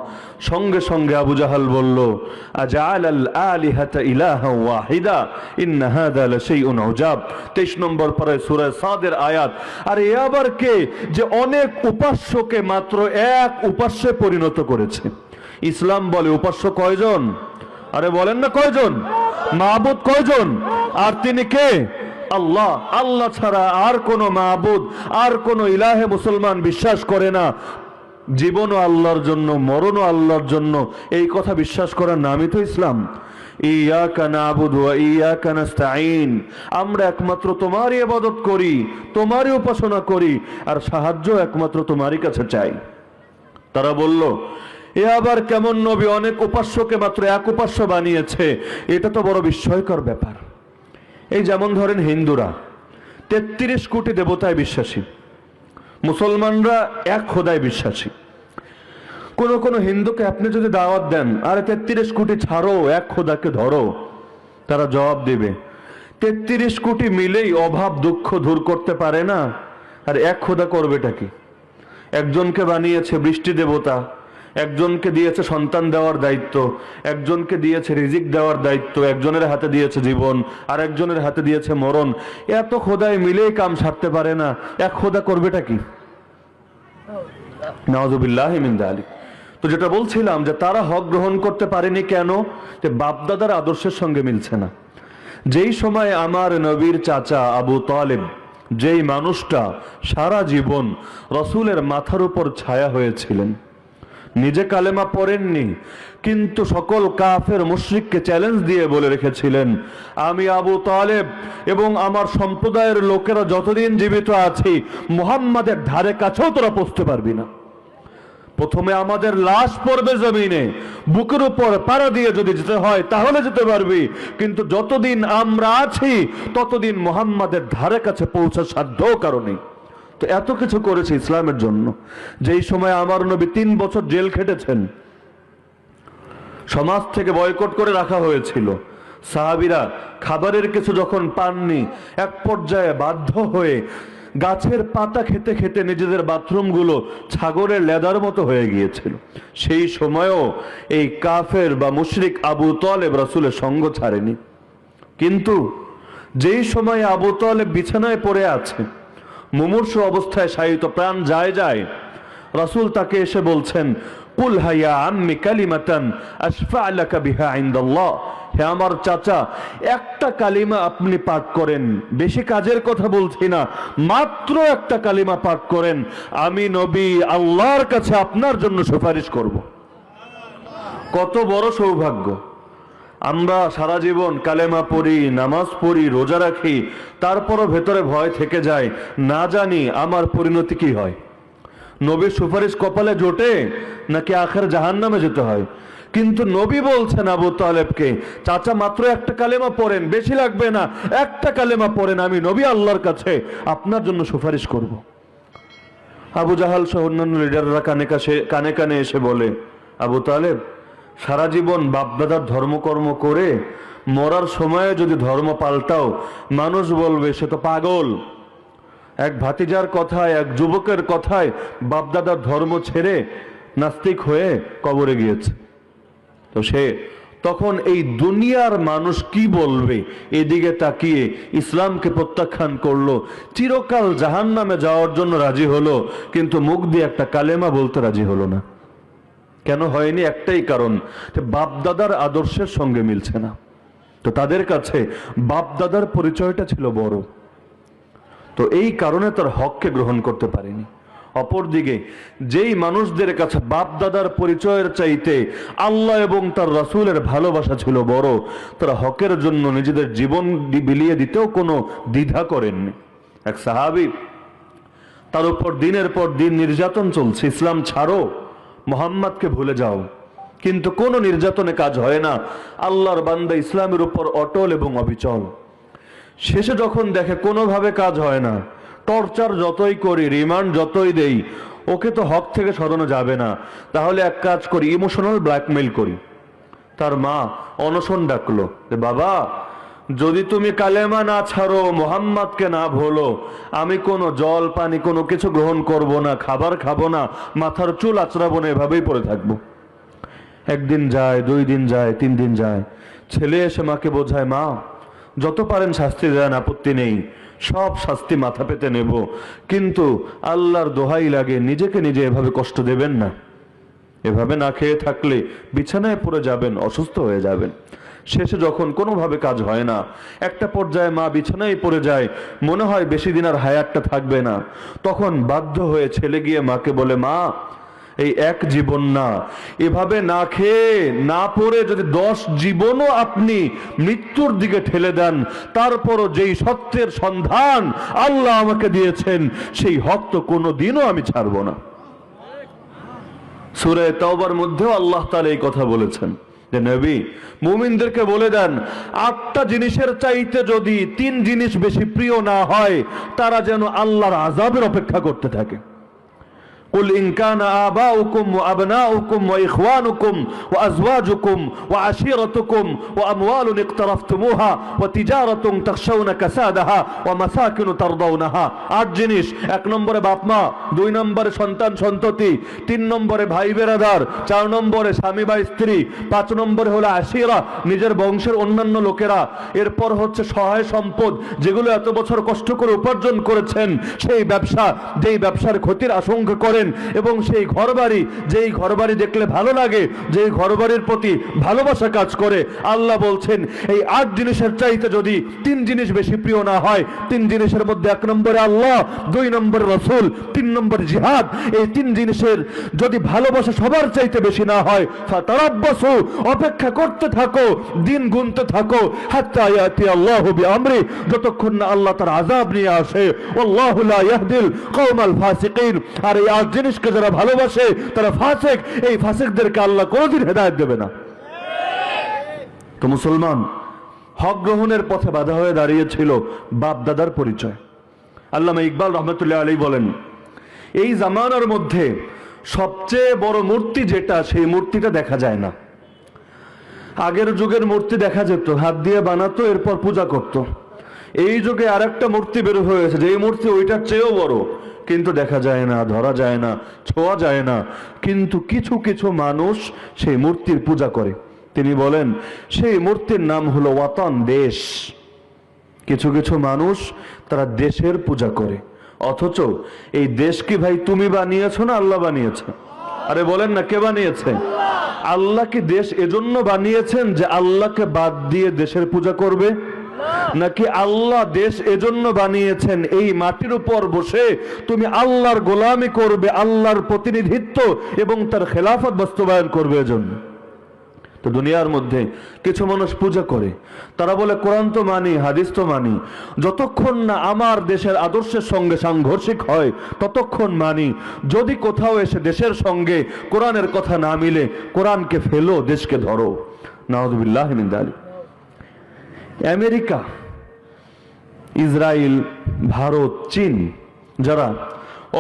[SPEAKER 1] সঙ্গে সঙ্গে আবু জাহাল বলল, আজআলাল আলিহাতা ইলাহা ওয়াহিদা ইন্না হাযা লাশাইউন উজাব। 23 নম্বর পারায় সূরা সাদের আয়াত। আর এ আবার কে যে অনেক উপাস্যকে মাত্র এক উপাস্যে পরিণত করেছে? ইসলাম বলে উপাস্য কয়জন? আরে বলেন না কয়জন? মাবুদ কয়জন? আর তিনি কে? আল্লাহ। আল্লাহ ছাড়া আর কোন মাবুদ, আর কোন ইলাহে মুসলমান বিশ্বাস করে না। জীবনও আল্লাহর জন্য, মরণও আল্লাহর জন্য, এই কথা বিশ্বাস করার নামই তো ইসলাম। ইয়াকা নাবুদু ওয়া ইয়াকা নাস্তাঈন, আমরা একমাত্র তোমারই ইবাদত করি, তোমারই উপাসনা করি, আর সাহায্য একমাত্র তোমারই কাছে চাই। তারা বলল, এ আবার কেমন নবী, অনেক উপাস্যকে মাত্র এক উপাস্য বানিয়েছে? এটা তো বড় বিস্ময়কর ব্যাপার। এই যেমন ধরেন হিন্দুরা 33 কোটি দেবতায় বিশ্বাসী, মুসলমানরা এক খোদায় বিশ্বাসী। কোন কোন হিন্দুকে আপনি যদি দাওয়াত দেন, আরে 33 কোটি ছাড়ো, এক খোদাকে ধরো, তারা জবাব দিবে 33 কোটি মিলেই অভাব দুঃখ দূর করতে পারে না, আর এক খোদা করবেটা কি? একজনকে বানিয়েছে বৃষ্টি দেবতা, একজনকে দিয়েছে সন্তান দেওয়ার দায়িত্ব, একজনকে দিয়েছে রিজিক দেওয়ার দায়িত্ব, একজনের হাতে দিয়েছে জীবন, আর একজনের হাতে দিয়েছে মরণ। এত খোদায় মিলেই কাম সারতে পারে না, এক খোদা করবেটা কি? নাউযুবিল্লাহি মিন যালিক। তো যেটা বলছিলাম যে তারা হক গ্রহণ করতে পারেনি কেন? যে বাপদাদার আদর্শের সঙ্গে মিলছে না। যেই সময় আমার নবীর চাচা আবু তালেব, যেই মানুষটা সারা জীবন রাসূলের মাথার উপর ছায়া হয়েছিলেন, নিজে কালেমা পড়েননি, কিন্তু সকল কাফের মুশরিককে চ্যালেঞ্জ দিয়ে বলে রেখেছিলেন, আমি আবু তালেব এবং আমার সম্প্রদায়ের লোকেরা যতদিন জীবিত আছি মুহাম্মাদের ধারে কাছেও তোরা পৌঁছতে পারবি না। প্রথমে আমাদের লাশ পড়বে জমিনে, বুকের উপর পাড়া দিয়ে যদি যেতে হয় তাহলে যেতে পারবি, কিন্তু যতদিন আমরা আছি ততদিন মুহাম্মাদের ধারে কাছে পৌঁছার সাধ্য কারণে। তো এত কিছু করেছে ইসলামের জন্য। যেই সময় আমার নবী 3 বছর জেল খেটেছেন, সমাজ থেকে বয়কট করে রাখা হয়েছিল, সাহাবীরা খাবারের কিছু যখন পাননি, এক পর্যায়ে বাধ্য হয়ে গাছের পাতা খেতে খেতে নিজেদের বাথরুমগুলো ছাগলের লেদার মতো হয়ে গিয়েছিল। সেই সময়ও এই কাফের বা মুশরিক আবু তালেব রাসূলের সঙ্গ ছাড়েনি। কিন্তু যেই সময় আবু তালেব বিছানায় পড়ে আছে, মুমূর্ষু অবস্থায় শায়িত, প্রাণ যায়, রাসূল তাকে এসে বলছেন, কুল হায়া আম্মি কালিমাতান আশফা লাকা বিহা ইনদাল্লাহ। হে আমার চাচা, একটা কালিমা আপনি পাঠ করেন, বেশি কাজের কথা বলছি না, মাত্র একটা কালিমা পাঠ করেন, আমি নবী আল্লাহর কাছে আপনার জন্য সুপারিশ করব। কত বড় সৌভাগ্য! আমরা সারা জীবন কালেমা পড়ি, নামাজ পড়ি, রোজা রাখি, তারপরও ভেতরে ভয় থেকে যায়, না জানি আমার পরিণতি কি হয়। নবীর সুপারিশ কপালে জোটে নাকি আখের জাহান্নামে যেতে হয়। কিন্তু নবী বলছেন আবু তালেবকে, চাচা মাত্র একটা কালেমা পড়েন, বেশি লাগবে না, একটা কালেমা পড়েন, আমি নবী আল্লাহর কাছে আপনার জন্য সুপারিশ করব। আবু জাহাল সহ অন্যান্য লিডাররা কানে কানে এসে বলে, আবু তালেব, সারা জীবন বাপদাদার ধর্মকর্ম করে মরার সময়ে যদি ধর্ম পাল্টাও, মানুষ বলবে সে তো পাগল। এক ভাতিজার কথায়, এক যুবকের কথায় বাপদাদার ধর্ম ছেড়ে নাস্তিক হয়ে কবরে গিয়েছে। তো সে তখন এই দুনিয়ার মানুষ কি বলবে এদিকে তাকিয়ে ইসলামকে প্রত্যাখ্যান করলো, চিরকাল জাহান্নামে যাওয়ার জন্য রাজি হলো, কিন্তু মুখ দিয়ে একটা কালেমা বলতে রাজি হলো না। কেন হয়নি? একটাই কারণ, বাপদাদার আদর্শের সঙ্গে মিলছে না। তো তাদের কাছে বাপদাদার পরিচয়টা ছিল বড়, তো এই কারণে তার হককে গ্রহণ করতে পারেনি। অপরদিকে যেই মানুষদের কাছে বাপ দাদার পরিচয়ের চাইতে আল্লাহ এবং তার রাসূলের ভালোবাসা ছিল বড়, তারা হকের জন্য নিজেদের জীবন বিলিয়ে দিতেও কোনো দ্বিধা করেননি। এক সাহাবী, তার উপর দিনের পর দিন নির্যাতন চলছে, ইসলাম ছাড়ো, মুহাম্মদকে ভুলে যাও, কিন্তু কোনো নির্যাতনে কাজ হয় না। আল্লাহর বান্দা ইসলামের উপর অটল এবং অবিচল। শেষে যখন দেখে কোনোভাবে কাজ হয় না, টর্চার যতই করি, রিমান্ড যতই দেই, ওকে তো হক থেকে সরানো যাবে না, তাহলে এক কাজ করি, ইমোশনাল ব্ল্যাকমেইল করি। তার মা অনশন ডাকলো যে বাবা, যদি তুমি কালেমা না ছাড়ো, মুহাম্মদকে না ভোলো, আমি কোনো জল পানি কোনো কিছু গ্রহণ করব না, খাবার খাবো না, মাথার চুল আঁচড়াবো না, এভাবেই পড়ে থাকবো। একদিন যায়, 2 দিন যায়, 3 দিন যায়, ছেলে এসে মাকে বোঝায়, মা যত পারেন শাস্তি দেন, আপত্তি নেই, সব শাস্তি মাথা পেতে নেব, কিন্তু আল্লাহর দোহাই লাগে নিজেকে নিজে এভাবে কষ্ট দেবেন না। এভাবে না খেয়ে থাকলে বিছানায় পড়ে যাবেন, অসুস্থ হয়ে যাবেন। শেষে যখন কোনোভাবে কাজ হয় না, একটা পর্যায়ে মা বিছানায় পড়ে যায়, মনে হয় বেশি দিন আর হায়াতটা থাকবে না, তখন বাধ্য হয়ে ছেলে গিয়ে মাকে বলে, মা এই এক জীবন না, এভাবে না খেয়ে না পড়ে যদি 10 জীবনও আপনি মৃত্যুর দিকে ঠেলে দেন, তারপরও যেই সত্যের সন্ধান আল্লাহ আমাকে দিয়েছেন, সেই হক তো কোনোদিনও আমি ছাড়ব না। সূরা তাওবার মধ্যেও আল্লাহ তাআলা এই কথা বলেছেন যে নবী, মুমিনদেরকে বলে দেন, 8টা জিনিসের চাইতে যদি 3 জিনিস বেশি প্রিয় না হয়, তারা যেন আল্লাহর আযাবের অপেক্ষা করতে থাকে। قل إن كان آباؤكم وأبناؤكم وإخوانكم وأزواجكم وعشيرتكم وأموال اقترفتموها وتجارة تخشون كسادها ومساكن ترضونها। 8 জিনিস। 1 নম্বরে বাপ মা, 2 নম্বরে সন্তান সন্ততি, 3 নম্বরে ভাই বেরাদার, 4 নম্বরে স্বামী বা স্ত্রী, 5 নম্বরে হলো আশিরা, নিজের বংশের অন্যান্য লোকেরা, এরপর হচ্ছে সহায় সম্পদ, যেগুলো এত বছর কষ্ট করে উপার্জন করেছেন, সেই ব্যবসা, যেই ব্যবসার ক্ষতির আশঙ্কা করে, এবং সেই ঘরবাড়ি, যেই ঘরবাড়ি দেখলে ভালো লাগে, যেই ঘরবাড়ির প্রতি ভালোবাসা কাজ করে। আল্লাহ বলছেন, এই 8 জিনিসের চাইতে যদি 3 জিনিস বেশি প্রিয় না হয়, 3 জিনিসের মধ্যে 1 নম্বরে আল্লাহ, 2 নম্বরে রাসূল, 3 নম্বরে জিহাদ, এই 3 জিনিসের যদি ভালোবাসা সবার চাইতে বেশি না হয়, ফাতারাব্বাসু, অপেক্ষা করতে থাকো, দিন গুনতে থাকো, হাত্তা ইয়াতি আল্লাহু বিআমরি, যতক্ষণ না আল্লাহ তার আযাব নিয়ে আসে। আল্লাহু লা ইয়াহদিল কওমাল ফাসিকিন, আর এই 8 জিনিসকে যারা ভালোবাসে তারা ফাসিক, এই ফাসিকদেরকে আল্লাহ কোনোদিন হেদায়েত দেবে না। তো মুসলমান, হক গ্রহণের পথে বাধা হয়ে দাঁড়িয়েছিল বাপ দাদার পরিচয়। আল্লামা ইকবাল রহমতুল্লাহ আলাইহি বলেন, এই জামানার মধ্যে সবচেয়ে বড় মূর্তি যেটা, সেই মূর্তিটা দেখা যায় না। আগের যুগের মূর্তি দেখা যেত, হাত দিয়ে বানাতো, এরপর পূজা করত। এই যুগে আরেকটা মূর্তি বের হয়েছে, যে মূর্তি ওইটার চেয়েও বড়, কিন্তু দেখা যায় না, ধরা যায় না, ছোঁয়া যায় না, কিন্তু কিছু কিছু মানুষ সেই মূর্তির পূজা করে। তিনি বলেন, সেই মূর্তির নাম হলো ওয়াতান, দেশ। কিছু কিছু মানুষ তারা দেশের পূজা করে, অথচ এই দেশ কি ভাই তুমি বানিয়েছো না আল্লাহ বানিয়েছে? আরে বলেন না, কে বানিয়েছে? আল্লাহ কি দেশ এজন্য বানিয়েছেন যে আল্লাহকে বাদ দিয়ে দেশের পূজা করবে? নাকি আল্লাহ দেশ এজন্য বানিয়েছেন এই মাটির উপর বসে তুমি আল্লাহর গোলামি করবে, আল্লাহর প্রতিনিধিত্ব এবং তার খেলাফত বাস্তবায়ন করবে এজন্য? তো দুনিয়ার মধ্যে কিছু মানুষ পূজা করে, তারা বলে কোরআন তো মানি, হাদিস তো মানি, যতক্ষণ না আমার দেশের আদর্শের সঙ্গে সাংঘর্ষিক হয় ততক্ষণ মানি, যদি কোথাও এসে দেশের সঙ্গে কোরআনের কথা না মিলে, কোরআনকে ফেলো, দেশকে ধরো। নাউযুবিল্লাহ মিন যালিক। আমেরিকা, ইসরায়েল, ভারত, চীন, যারা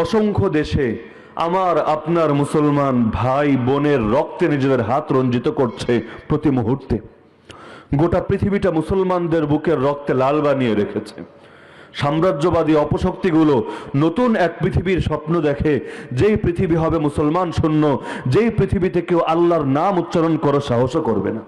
[SPEAKER 1] অসংখ্য দেশে আমার আপনার মুসলমান ভাই বোনের রক্তে নিজেদের হাত রঞ্জিত করছে প্রতি মুহূর্তে, গোটা পৃথিবীটা মুসলমানদের বুকের রক্তে লাল বানিয়ে রেখেছে। সাম্রাজ্যবাদী অপশক্তিগুলো নতুন এক পৃথিবীর স্বপ্ন দেখে, যেই পৃথিবী হবে মুসলমান শূন্য, যেই পৃথিবীতে কেউ আল্লাহর নাম উচ্চারণ করার সাহসও করবে না।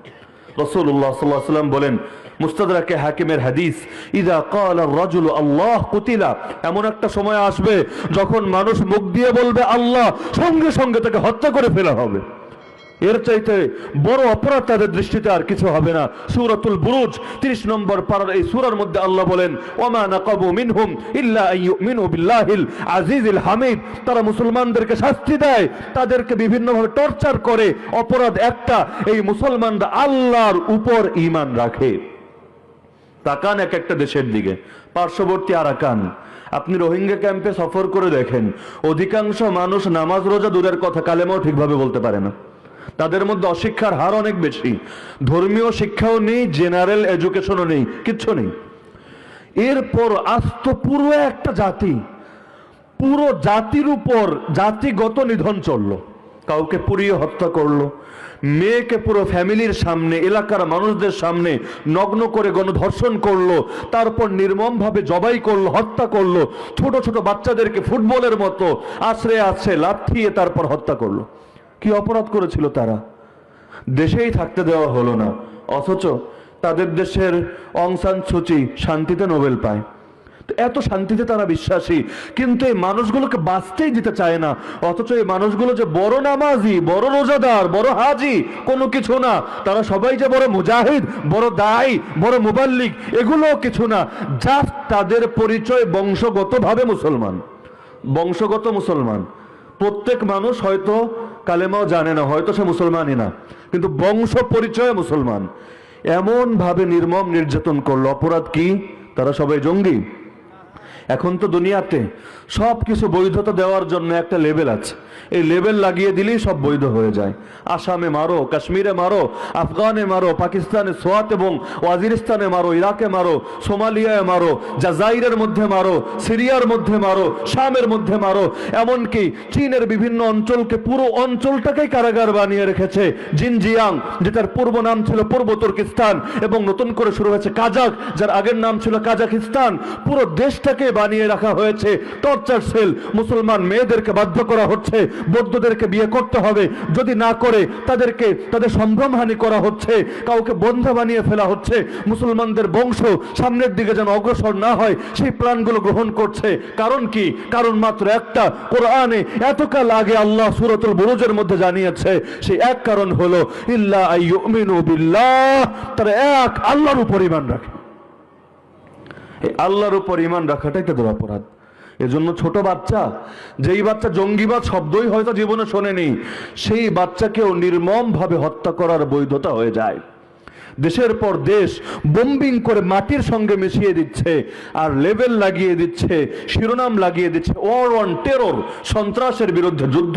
[SPEAKER 1] রাসূলুল্লাহ সাল্লাল্লাহু আলাইহি ওয়াসাল্লাম বলেন, মুস্তাদরাকে হাকিমের হাদিস, ইযা ক্বালা আর-রাজুলু আল্লাহ কুতিলা, এমন একটা সময় আসবে যখন মানুষ মুখ দিয়ে বলবে আল্লাহ, সঙ্গে সঙ্গে তাকে হত্যা করে ফেলা হবে। এর চাইতে বড় অপরাধ তাদের দৃষ্টিতে আর কিছু হবে না। সূরাতুল বুরুজ 30 নম্বর পারার এই সূরার মধ্যে আল্লাহ বলেন, ওমা নাকাবু মিনহুম ইল্লা আইয়ুমিনু বিল্লাহিল আজিজিল হামিদ। তারা মুসলমানদেরকে শাস্তি দেয়, তাদেরকে বিভিন্নভাবে টর্চার করে। অপরাধ একটা, এই মুসলমানরা আল্লাহর উপর ঈমান রাখে। তাকান এক একটা দেশের দিকে, পার্শ্ববর্তী আরাকান, আপনি রোহিঙ্গা ক্যাম্পে সফর করে দেখেন, অধিকাংশ মানুষ নামাজ রোজা দূরের কথা কালেমাও ঠিকভাবে বলতে পারে না। তাদের মধ্যে অশিক্ষার হার অনেক বেশি, ধর্মীয় শিক্ষাও নেই, জেনারেল এডুকেশনও নেই, কিচ্ছু নেই। এরপর আস্ত পুরো একটা জাতি, পুরো জাতির উপর জাতিগত নিধন চললো। কাউকে পুড়িয়ে হত্যা করলো, মেয়েকে পুরো ফ্যামিলির সামনে, এলাকার মানুষদের সামনে নগ্ন করে গণধর্ষণ করলো, তারপর নির্মমভাবে জবাই করলো, হত্যা করলো। ছোট ছোট বাচ্চাদেরকে ফুটবলের মতো আছড়ে আছড়ে লাথিয়ে তারপর হত্যা করলো। কি অপরাধ করেছিল তারা? দেশেই থাকতে দেওয়া হলো না, অথচ তাদের দেশের অং সান সুচি শান্তিতে নোবেল পায়। এত শান্তিতে তারা বিশ্বাসী, কিন্তু এই মানুষগুলোকে বাঁচতেই দিতে চায় না। অথচ এই মানুষগুলো যে বড় নামাজি, বড় রোজাদার, বড় হাজি, কোনো কিছু না। তারা সবাই যে বড় মুজাহিদ, বড় দায়ী, বড় মুবাল্লিগ, এগুলোও কিছু না। জাস্ট তাদের পরিচয় বংশগতভাবে মুসলমান, বংশগত মুসলমান। প্রত্যেক মানুষ হয়তো কালেমাও জানে না, হয়তো সে মুসলমানই না, কিন্তু বংশ পরিচয় মুসলমান। এমন ভাবে নির্মম নির্যাতন করলো। অপরাধ কি? তারা সবাই জঙ্গি। এখন তো দুনিয়াতে সব কিছু বৈধতা দেওয়ার জন্য একটা লেভেল আছে, এই লেভেল লাগিয়ে দিলেই সব বৈধ হয়ে যায়। আসামে মারো, কাশ্মীরে মারো, আফগানে মারো, পাকিস্তানে সোয়াত এবং ওয়াজিরিস্তানে মারো, ইরাকে মারো, সোমালিয়ায় মারো, জাজাইরের মধ্যে মারো, সিরিয়ার মধ্যে মারো, শামের মধ্যে মারো, এমনকি চীনের বিভিন্ন অঞ্চলকে, পুরো অঞ্চলটাকেই কারাগার বানিয়ে রেখেছে। জিনজিয়াং, যেটার পূর্ব নাম ছিল পূর্ব তুর্কিস্তান, এবং নতুন করে শুরু হয়েছে কাজাক, যার আগের নাম ছিল কাজাকিস্তান। পুরো দেশটাকে বানিয়ে রাখা হয়েছে টর্চার সেল। মুসলমান মেয়েদেরকে বাধ্য করা হচ্ছে বৌদ্ধদেরকে বিয়ে করতে হবে, যদি না করে তাদেরকে তাদের সম্ভ্রমহানি করা হচ্ছে, কাউকে বন্ধা বানিয়ে ফেলা হচ্ছে। মুসলমানদের বংশ সামনের দিকে যেন অগ্রসর না হয় সেই প্ল্যানগুলো গ্রহণ করছে। কারণ কি? কারণ মাত্র একটা, কোরআনে এতকাল আগে আল্লাহ সূরাতুল বুরুজের মধ্যে জানিয়েছে, সেই এক কারণ হলো ইল্লা আইয়ুমিনু বিল্লাহ, তারা এক আল্লাহর উপর ঈমান রাখে। এই আল্লাহর উপর ঈমান রাখাটাই তাদের অপরাধ। এজন্য ছোট বাচ্চা, যেই বাচ্চা জঙ্গিবাদ শব্দই হয়তো জীবনে শোনেনি, সেই বাচ্চাকেও নির্মম ভাবে হত্যা করার বৈধতা হয়ে যায়। দেশের পর দেশ বোম্বিং করে মাটির সঙ্গে মিশিয়ে দিচ্ছে, আর লেভেল লাগিয়ে দিচ্ছে, শিরোনাম লাগিয়ে দিচ্ছে ওয়ার অন টেরর, সন্ত্রাসের বিরুদ্ধে যুদ্ধ।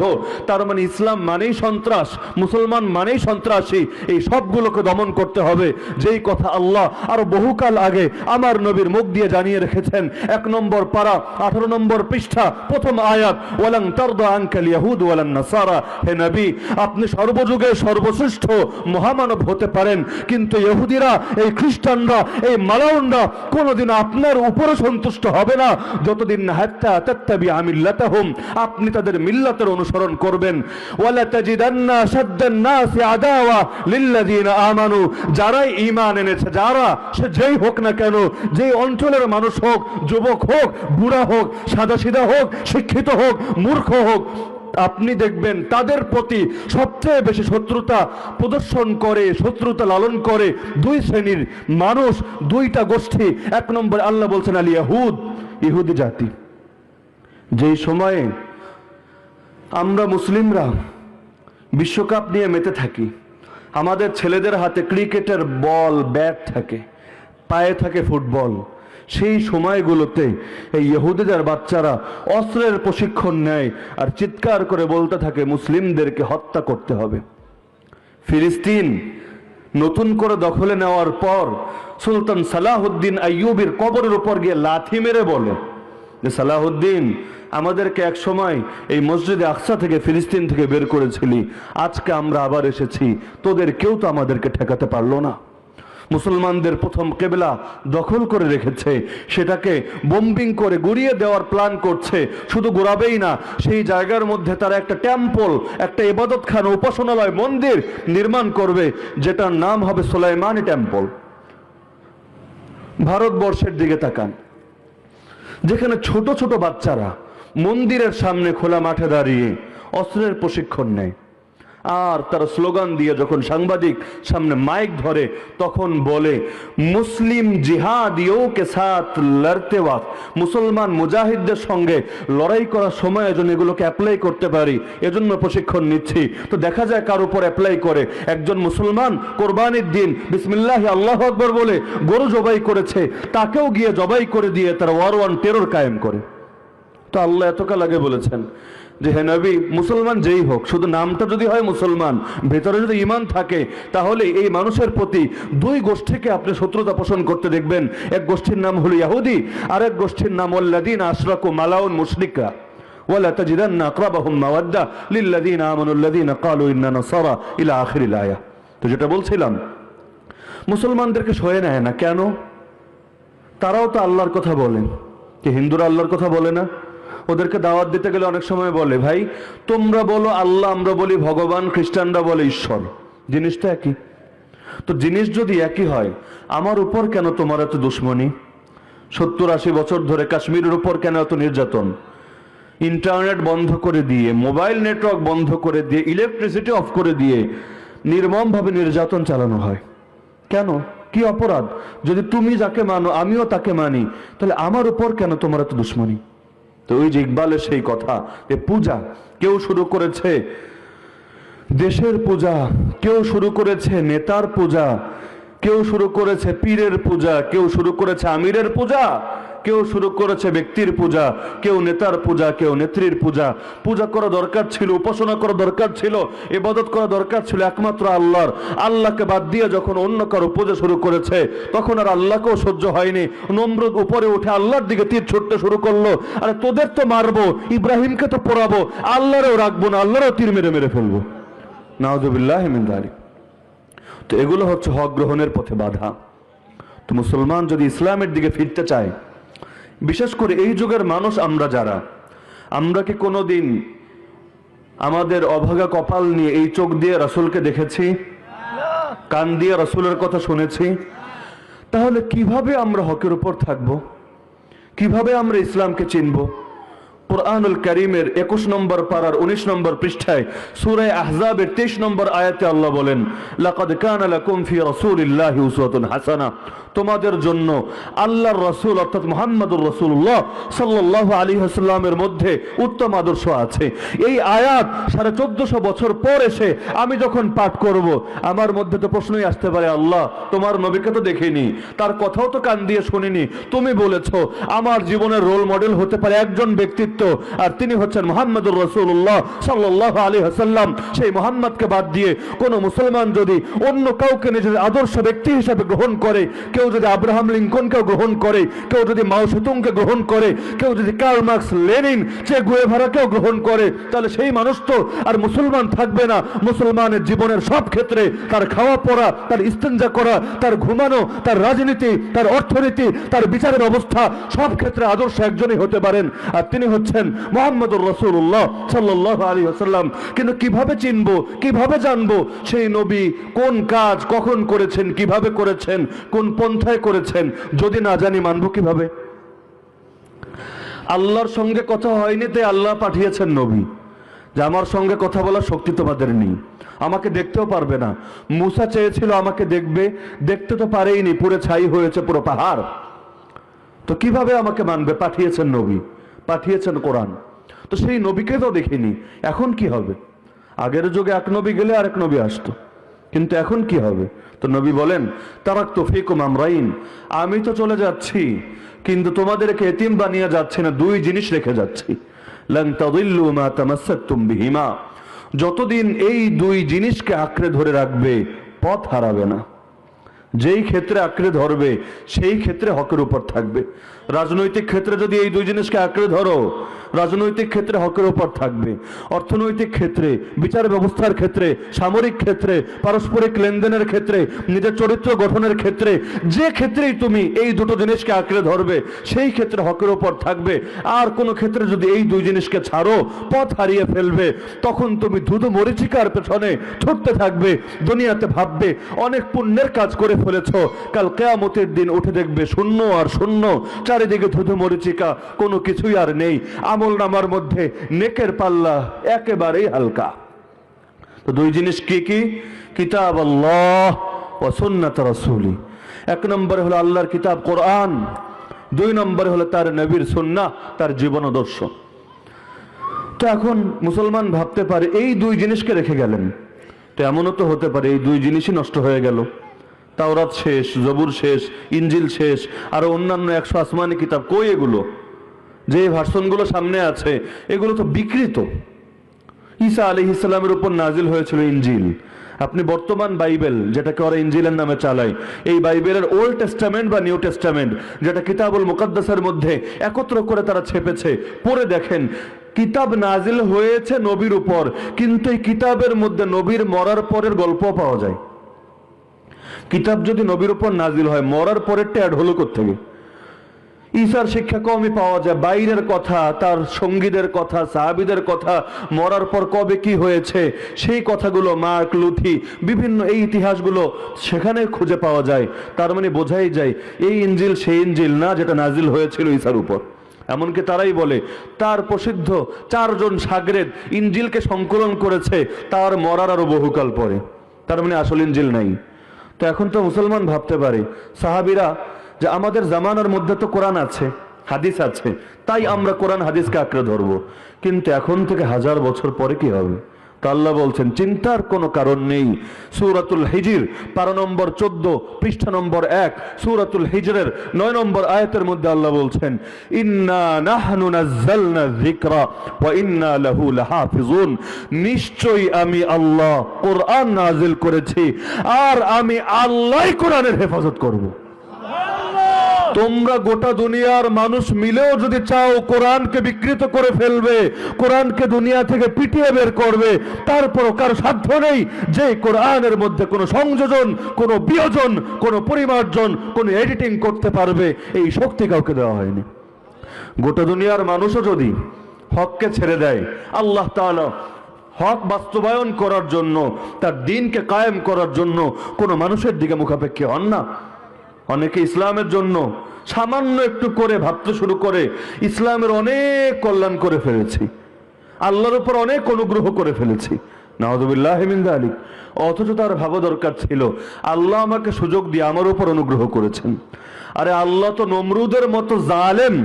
[SPEAKER 1] তার মানে ইসলাম মানেই সন্ত্রাস, মুসলমান মানেই সন্ত্রাসী। এই সবগুলোকে দমন করতে হবে, যেই কথা আল্লাহ আরো বহুকাল আগে আমার নবীর মুখ দিয়ে জানিয়ে রেখেছেন। 1 নম্বর পারা 18 নম্বর পৃষ্ঠা, প্রথম আয়াত, ওয়ালান তারদা আনকাল ইয়াহুদ ওয়ালান নাসারা। হে নবী, আপনি সর্বযুগের সর্বশ্রেষ্ঠ মহামানব হতে পারেন, কিন্তু ইহুদিরা, এই খ্রিস্টানরা, এই মালাউনরা কোনোদিন আপনার উপরে সন্তুষ্ট হবে না যতদিন না হাত্তা তাত্তাবিআ মিল্লাতাহুম, আপনি তাদের মিল্লাতের অনুসরণ করবেন। ওয়ালা তাজিদান্না শাদ্দান নাসি আদাওয়া লিল্লাযিনা আমানু, যারাই ঈমান এনেছে, যারা সে যেই হোক না কেন, যেই অঞ্চলের মানুষ হোক, যুবক হোক, বুড়া হোক, সাদাসিধা হোক, শিক্ষিত হোক, মূর্খ হোক, আপনি দেখবেন তাদের প্রতি সবচেয়ে বেশি শত্রুতা প্রদর্শন করে, শত্রুতা লালন করে দুই শ্রেণীর মানুষ, দুইটা গোষ্ঠী। 1 নম্বর আল্লাহ বলছেন আল ইয়াহুদ, ইহুদি জাতি। যেই সময়ে আমরা মুসলিমরা বিশ্বকাপ নিয়ে মেতে থাকি, আমাদের ছেলেদের হাতে ক্রিকেটের বল, ব্যাট থাকে, পায়ে থাকে ফুটবল, সেই সময়গুলোতে এই ইহুদিদের বাচ্চারা অস্ত্রের প্রশিক্ষণ নেয় আর চিৎকার করে বলতে থাকে মুসলিমদেরকে হত্যা করতে হবে। ফিলিস্তিন নতুন করে দখলে নেওয়ার পর সুলতান সালাহুদ্দিন আইয়ুবীর কবরের উপর গিয়ে লাথি মেরে বলে যে, সালাহুদ্দিন, আমাদেরকে এক সময় এই মসজিদে আকসা থেকে, ফিলিস্তিন থেকে বের করেছিলি, আজকে আমরা আবার এসেছি, তোদের কেউ তো আমাদেরকে ঠেকাতে পারলো না। মুসলমানদের প্রথম কেবলা দখল করে রেখেছে, সেটাকে বোম্বিং করে গুড়িয়ে দেওয়ার প্ল্যান করছে। শুধু গুড়াবেই না, সেই জায়গার মধ্যে তারা একটা টেম্পল, একটা ইবাদতখানা, উপাসনালয়, মন্দির নির্মাণ করবে, যেটার নাম হবে সুলাইমানি টেম্পল। ভারতবর্ষের দিকে তাকান, যেখানে ছোট ছোট বাচ্চারা মন্দিরের সামনে খোলা মাঠে দাঁড়িয়ে অস্ত্রের প্রশিক্ষণ নেয়। আর তারা স্লোগান দিয়ে যখন সাংবাদিক সামনে মাইক ধরে তখন বলে মুসলিম জিহাদিও কে সাথ লড়তে ওয়াক্ত, মুসলমান মুজাহিদদের সঙ্গে লড়াই করার সময় যেন এগুলোকে অ্যাপ্লাই করতে পারি এজন্য প্রশিক্ষণ নিচ্ছি। তো দেখা যায় কার উপর অ্যাপ্লাই করে, একজন মুসলমান কোরবানির দিন বিসমিল্লাহ আল্লাহু আকবার বলে গরু জবাই করেছে, তাকেও গিয়ে জবাই করে দিয়ে তারা ওয়ার ওয়ান টেরর কায়েম করে। তো আল্লাহ এতকাল আগে বলেছেন যে হে নবী, মুসলমান যেই হোক, শুধু নামটা যদি হয় মুসলমান, ভেতরে যদি ঈমান থাকে, তাহলে এই মানুষের প্রতি দুই গোষ্ঠীকে আপনি শত্রুতা পোষণ করতে দেখবেন। এক গোষ্ঠীর নাম হলো ইহুদি, আর এক গোষ্ঠীর নাম ওয়াল্লাযীনা আশরাকু মালাউন মুশরিকা ওয়ালা তাজিদান্না আকরাবাহুম মাওয়াদ্দা লিল্লাযীনা আমানুল্লাযীনা ক্বালু ইন্না নাসারা ইলা আখিরিল আয়াহ। তো যেটা বলছিলাম, মুসলমানদেরকে সয়ে নেয় না কেন? তারাও তো আল্লাহর কথা বলেন, কি হিন্দুরা আল্লাহর কথা বলে না? ওদেরকে দাওয়াত দিতে গেলে অনেক সময় বলে ভাই তোমরা বলো আল্লাহ, আমরা বলি ভগবান, খ্রিস্টানরা বলে ঈশ্বর, জিনিসটা একই। তো জিনিস যদি একই হয়, আমার উপর কেন তোমার এত দুশ্মনী? 70-80 বছর ধরে কাশ্মীরের উপর কেন এত নির্যাতন? ইন্টারনেট বন্ধ করে দিয়ে, মোবাইল নেটওয়ার্ক বন্ধ করে দিয়ে, ইলেকট্রিসিটি অফ করে দিয়ে নির্মমভাবে নির্যাতন চালানো হয় কেন? কি অপরাধ? যদি তুমি যাকে মানো আমিও তাকে মানি, তাহলে আমার উপর কেন তোমার এত দুশ্মনী? তো ওই যে ইকবালের সেই কথা, যে পূজা কেউ শুরু করেছে দেশের পূজা, কেউ শুরু করেছে নেতার পূজা, কেউ শুরু করেছে পীরের পূজা, কেউ শুরু করেছে আমিরের পূজা, কেউ শুরু করেছে ব্যক্তির পূজা, কেউ নেতার পূজা, কেউ নেত্রীর পূজা। পূজা করা দরকার ছিল, উপাসনা করা দরকার ছিল, ইবাদত করা দরকার ছিল একমাত্র আল্লাহর। আল্লাহকে বাদ দিয়ে যখন অন্য কারো পূজা শুরু করেছে, তখন আর আল্লাহকেও সহ্য হয়নি। নমরুদ উপরে উঠে আল্লাহর দিকে তীর ছুটতে শুরু করলো, আরে তোদের তো মারবো, ইব্রাহিমকে তো পোড়াবো, আল্লাহরেও রাখবো না, আল্লাহরেও তীর মেরে মেরে ফেলবো। নাউযুবিল্লাহি মিন যালিক। তো এগুলো হচ্ছে হক গ্রহণের পথে বাধা। তো মুসলমান যদি ইসলামের দিকে ফিরতে চায়, বিশেষ করে এই যুগের মানুষ আমরা যারা, আমরা কি কোনোদিন আমাদের অভাগা কপাল নিয়ে এই চোখ দিয়ে রাসূলকে দেখেছি, কান দিয়ে রাসূলের কথা শুনেছি? তাহলে কিভাবে আমরা হকের উপর থাকব? কিভাবে আমরা ইসলামকে চিনব? কুরআনুল কারীমের 21 নম্বর পারার 19 নম্বর পৃষ্ঠায় সূরা আহজাবের 23 নম্বর আয়াতে আল্লাহ বলেন, লাকাদ কানা লাকুম ফি রাসূলিল্লাহি উসওয়াতুন হাসানাহ, তোমাদের জন্য আল্লাহর রাসূল অর্থাৎ মুহাম্মদুর রাসূলুল্লাহ সাল্লাল্লাহু আলাইহি ওয়াসাল্লামের মধ্যে উত্তম আদর্শ আছে। এই আয়াত 1450 বছর পর এসে আমি যখন পাঠ করব, আমার মধ্যে তো প্রশ্নই আসতে পারে, আল্লাহ তোমার নবীকে তো দেখিনি, তার কথাও তো কান দিয়ে শুনিনি, তুমি বলেছো আমার জীবনের রোল মডেল হতে পারে একজন ব্যক্তিত্ব, আর তিনি হচ্ছেন মুহাম্মদুর রাসূলুল্লাহ সাল্লাল্লাহু আলাইহি ওয়াসাল্লাম। সেই মুহাম্মদকে বাদ দিয়ে কোন মুসলমান যদি অন্য কাউকে নিজের আদর্শ ব্যক্তি হিসেবে গ্রহণ করে, কেউ যদি আব্রাহাম লিঙ্কনকে গ্রহণ করে, কেউ যদি মাও সেতুংকে গ্রহণ করে, কেউ যদি কার্ল মার্কস, লেনিন, চে গুয়েভারাকেও গ্রহণ করে, তাহলে সেই মানুষ তো আর মুসলমান থাকবে না। মুসলমানের জীবনের সব ক্ষেত্রে তার খাওয়া পড়া, তার ইস্তেঞ্জা করা, তার ঘুমানো, তার রাজনীতি, তার অর্থনীতি, তার বিচারের অবস্থা, সব ক্ষেত্রে আদর্শ একজনই হতে পারেন, আর তিনি হচ্ছেন মুহাম্মদুর রাসূলুল্লাহ সাল্লাল্লাহু আলাইহি ওয়াসাল্লাম। কিন্তু কিভাবে চিনবো, কিভাবে জানবো সেই নবী কোন কাজ কখন করেছেন, কিভাবে করেছেন, কোন পন্থায় করেছেন, যদি না জানি মানবো কিভাবে? আল্লাহর সঙ্গে কথা হয়নি তাই আল্লাহ পাঠিয়েছেন নবী, যে আমার সঙ্গে কথা বলার শক্তি তোমাদের নেই, আমাকে দেখতেও পারবে না। মুসা চেয়েছিল আমাকে দেখবে, দেখতে তো পারেইনি, পুরো ছাই হয়েছে পুরো পাহাড়। তো কিভাবে আমাকে মানবে? পাঠিয়েছেন নবী, পাঠিয়েছেন কোরআন। তো সেই নবীকে তো দেখিনি, এখন কি হবে? আগের যুগে এক নবী গেলে আরেক নবী আসতো, কিন্তু এখন কি হবে? তো নবী বলেন, তারাকতু ফীকুম আমরাইন, আমি তো চলে যাচ্ছি কিন্তু তোমাদেরকে এতিম বানিয়ে যাচ্ছি না, দুই জিনিস রেখে যাচ্ছি। লান তাদিল্লু মা তামাসসাকতুম বিহিমা, যতদিন এই দুই জিনিসকে আঁকড়ে ধরে রাখবে পথ হারাবে না। যেই ক্ষেত্রে আঁকড়ে ধরবে সেই ক্ষেত্রে হকের উপর থাকবে। রাজনৈতিক ক্ষেত্রে যদি এই দুই জিনিসকে আঁকড়ে ধরো, রাজনৈতিক ক্ষেত্রে হকের উপর থাকবে। অর্থনৈতিক ক্ষেত্রে, বিচার ব্যবস্থার ক্ষেত্রে, সামরিক ক্ষেত্রে, পারস্পরিক লেনদেনের ক্ষেত্রে, নিজের চরিত্র গঠনের ক্ষেত্রে, যে ক্ষেত্রেই তুমি এই দুটো জিনিসকে আঁকড়ে ধরবে সেই ক্ষেত্রে হকের উপর থাকবে। আর কোনো ক্ষেত্রে যদি এই দুই জিনিসকে ছাড়ো, পথ হারিয়ে ফেলবে, তখন তুমি ধুধু মরিচিকার পেছনে ছুটতে থাকবে। দুনিয়াতে ভাববে অনেক পুণ্যের কাজ করে ফেলেছো, কাল কিয়ামতের দিন উঠে দেখবে শূন্য আর শূন্য, চারিদিকে ধুধু মরিচিকা, কোনো কিছুই আর নেই। আমল নামার মধ্যে নেকের পাল্লা একেবারেই হালকা। তো দুই জিনিস কি কি? কিতাব আল্লাহ ওয়া সুন্নাত রাসূলি। এক নম্বরে হলো আল্লাহর কিতাব কোরআন, দুই নম্বরে হলো তার নবীর সুন্নাহ, তার জীবনাদর্শ। তো এখন মুসলমান ভাবতে পারে এই দুই জিনিসকে রেখে গেলেন, তো এমনও তো হতে পারে এই দুই জিনিসই নষ্ট হয়ে গেল। তাওরাত শেষ, জবুর শেষ, ইনজিল শেষ, আর অন্যান্য 100 আসমানি কিতাব কই এগুলো? যে ভার্সনগুলো সামনে আছে এগুলো তো বিকৃত। ঈসা আলাইহিস সালামের উপর নাজিল হয়েছিল ইনজিল। আপনি বর্তমান বাইবেল, যেটাকে ওরা ইনজিলের নামে চালায়, এই বাইবেলের ওল্ড টেস্টামেন্ট বা নিউ টেস্টামেন্ট, যেটা কিতাবুল মুকাদ্দাসের মধ্যে একত্র করে তারা ছেপেছে, পড়ে দেখেন কিতাব নাজিল হয়েছে নবীর উপর, কিন্তু এই কিতাবের মধ্যে নবীর মরার পরের গল্প পাওয়া যায়। কিতাব যদি নবীর উপর নাজিল হয়, মরার পরেরটা অ্যাড হলো কোত্থেকে? ঈসার শিক্ষা কমই পাওয়া যায়, বাইরের কথা, তার সঙ্গীদের কথা, সাহাবীদের কথা, মরার পর কবে কি হয়েছে সেই কথাগুলো মার্ক লুথি বিভিন্ন এই ইতিহাসগুলো সেখানে খুঁজে পাওয়া যায়। তার মানে বোঝাই যায় এই ইনজিল সেই ইনজিল না যেটা নাজিল হয়েছিল ঈসার উপর। এমনকি তারাই বলে তার প্রসিদ্ধ 4 জন শাগরেদ ইনজিলকে সংকলন করেছে তার মরার আরো বহুকাল পরে। তার মানে আসল ইনজিল নাই। তো এখন তো মুসলমান ভাবতে পারে সাহাবীরা যে আমাদের জামানার মধ্যে তো কোরআন আছে, হাদিস আছে, তাই আমরা কোরআন হাদিসকে আঁকড়ে ধরবো, কিন্তু এখন থেকে 1000 বছর পরে কি হবে? তা আল্লাহ বলছেন চিন্তার কোনো কারণ নেই। সূরাতুল হিজর পারা নম্বর 14 পৃষ্ঠা নম্বর 1 সূরাতুল হিজরের 9 নম্বর আয়াতের মধ্যে আল্লাহ বলছেন ইন্না নাহনু নাযালনা যিকরা ওয়া ইন্না লাহু লাহাফিজুন। নিশ্চয়ই আমি আল্লাহ কোরআন নাজিল করেছি, আর আমি আল্লাহই কোরআনের হেফাজত করব। তোমরা গোটা দুনিয়ার মানুষ মিলেও যদি চাও কোরআনকে বিকৃত করে ফেলবে, কোরআনকে দুনিয়া থেকে পিটিয়ে বের করবে, তারপরও কারো সাধ্য নেই যে কোরআনের মধ্যে কোনো সংযোজন, কোনো বিয়োজন, কোনো পরিমার্জন, কোনো এডিটিং করতে পারবে, এই শক্তি কাউকে দেওয়া হয়নি। গোটা দুনিয়ার মানুষও যদি হককে ছেড়ে দেয়, আল্লাহ তাআলা হক বাস্তবায়ন করার জন্য, তার দ্বীনকে কায়েম করার জন্য কোনো মানুষের দিকে মুখাপেক্ষী হন না। অনেকে ইসলামের জন্য সামান্য একটু করে ভাবতে শুরু করে ইসলামের অনেক কল্যাণ করে ফেলেছি, আল্লাহর উপর অনেক অনুগ্রহ করে ফেলেছি, নাউযুবিল্লাহি মিন যালিক। অথচ তার ভাবা দরকার ছিল আল্লাহ আমাকে সুযোগ দিয়ে আমার উপর অনুগ্রহ করেছেন। আরে আল্লাহ তো নমরুদের মতো জালেম,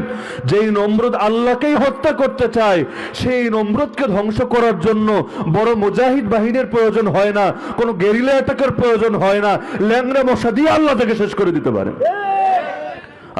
[SPEAKER 1] যেই নমরুদ আল্লাহকেই হত্যা করতে চায়, সেই নমরুদকে ধ্বংস করার জন্য বড় মুজাহিদ বাহিনীর প্রয়োজন হয় না, কোনো গেরিলা অ্যাটাকের প্রয়োজন হয় না, ল্যাংড়া মশা দিয়ে আল্লাহ তাকে শেষ করে দিতে পারেন।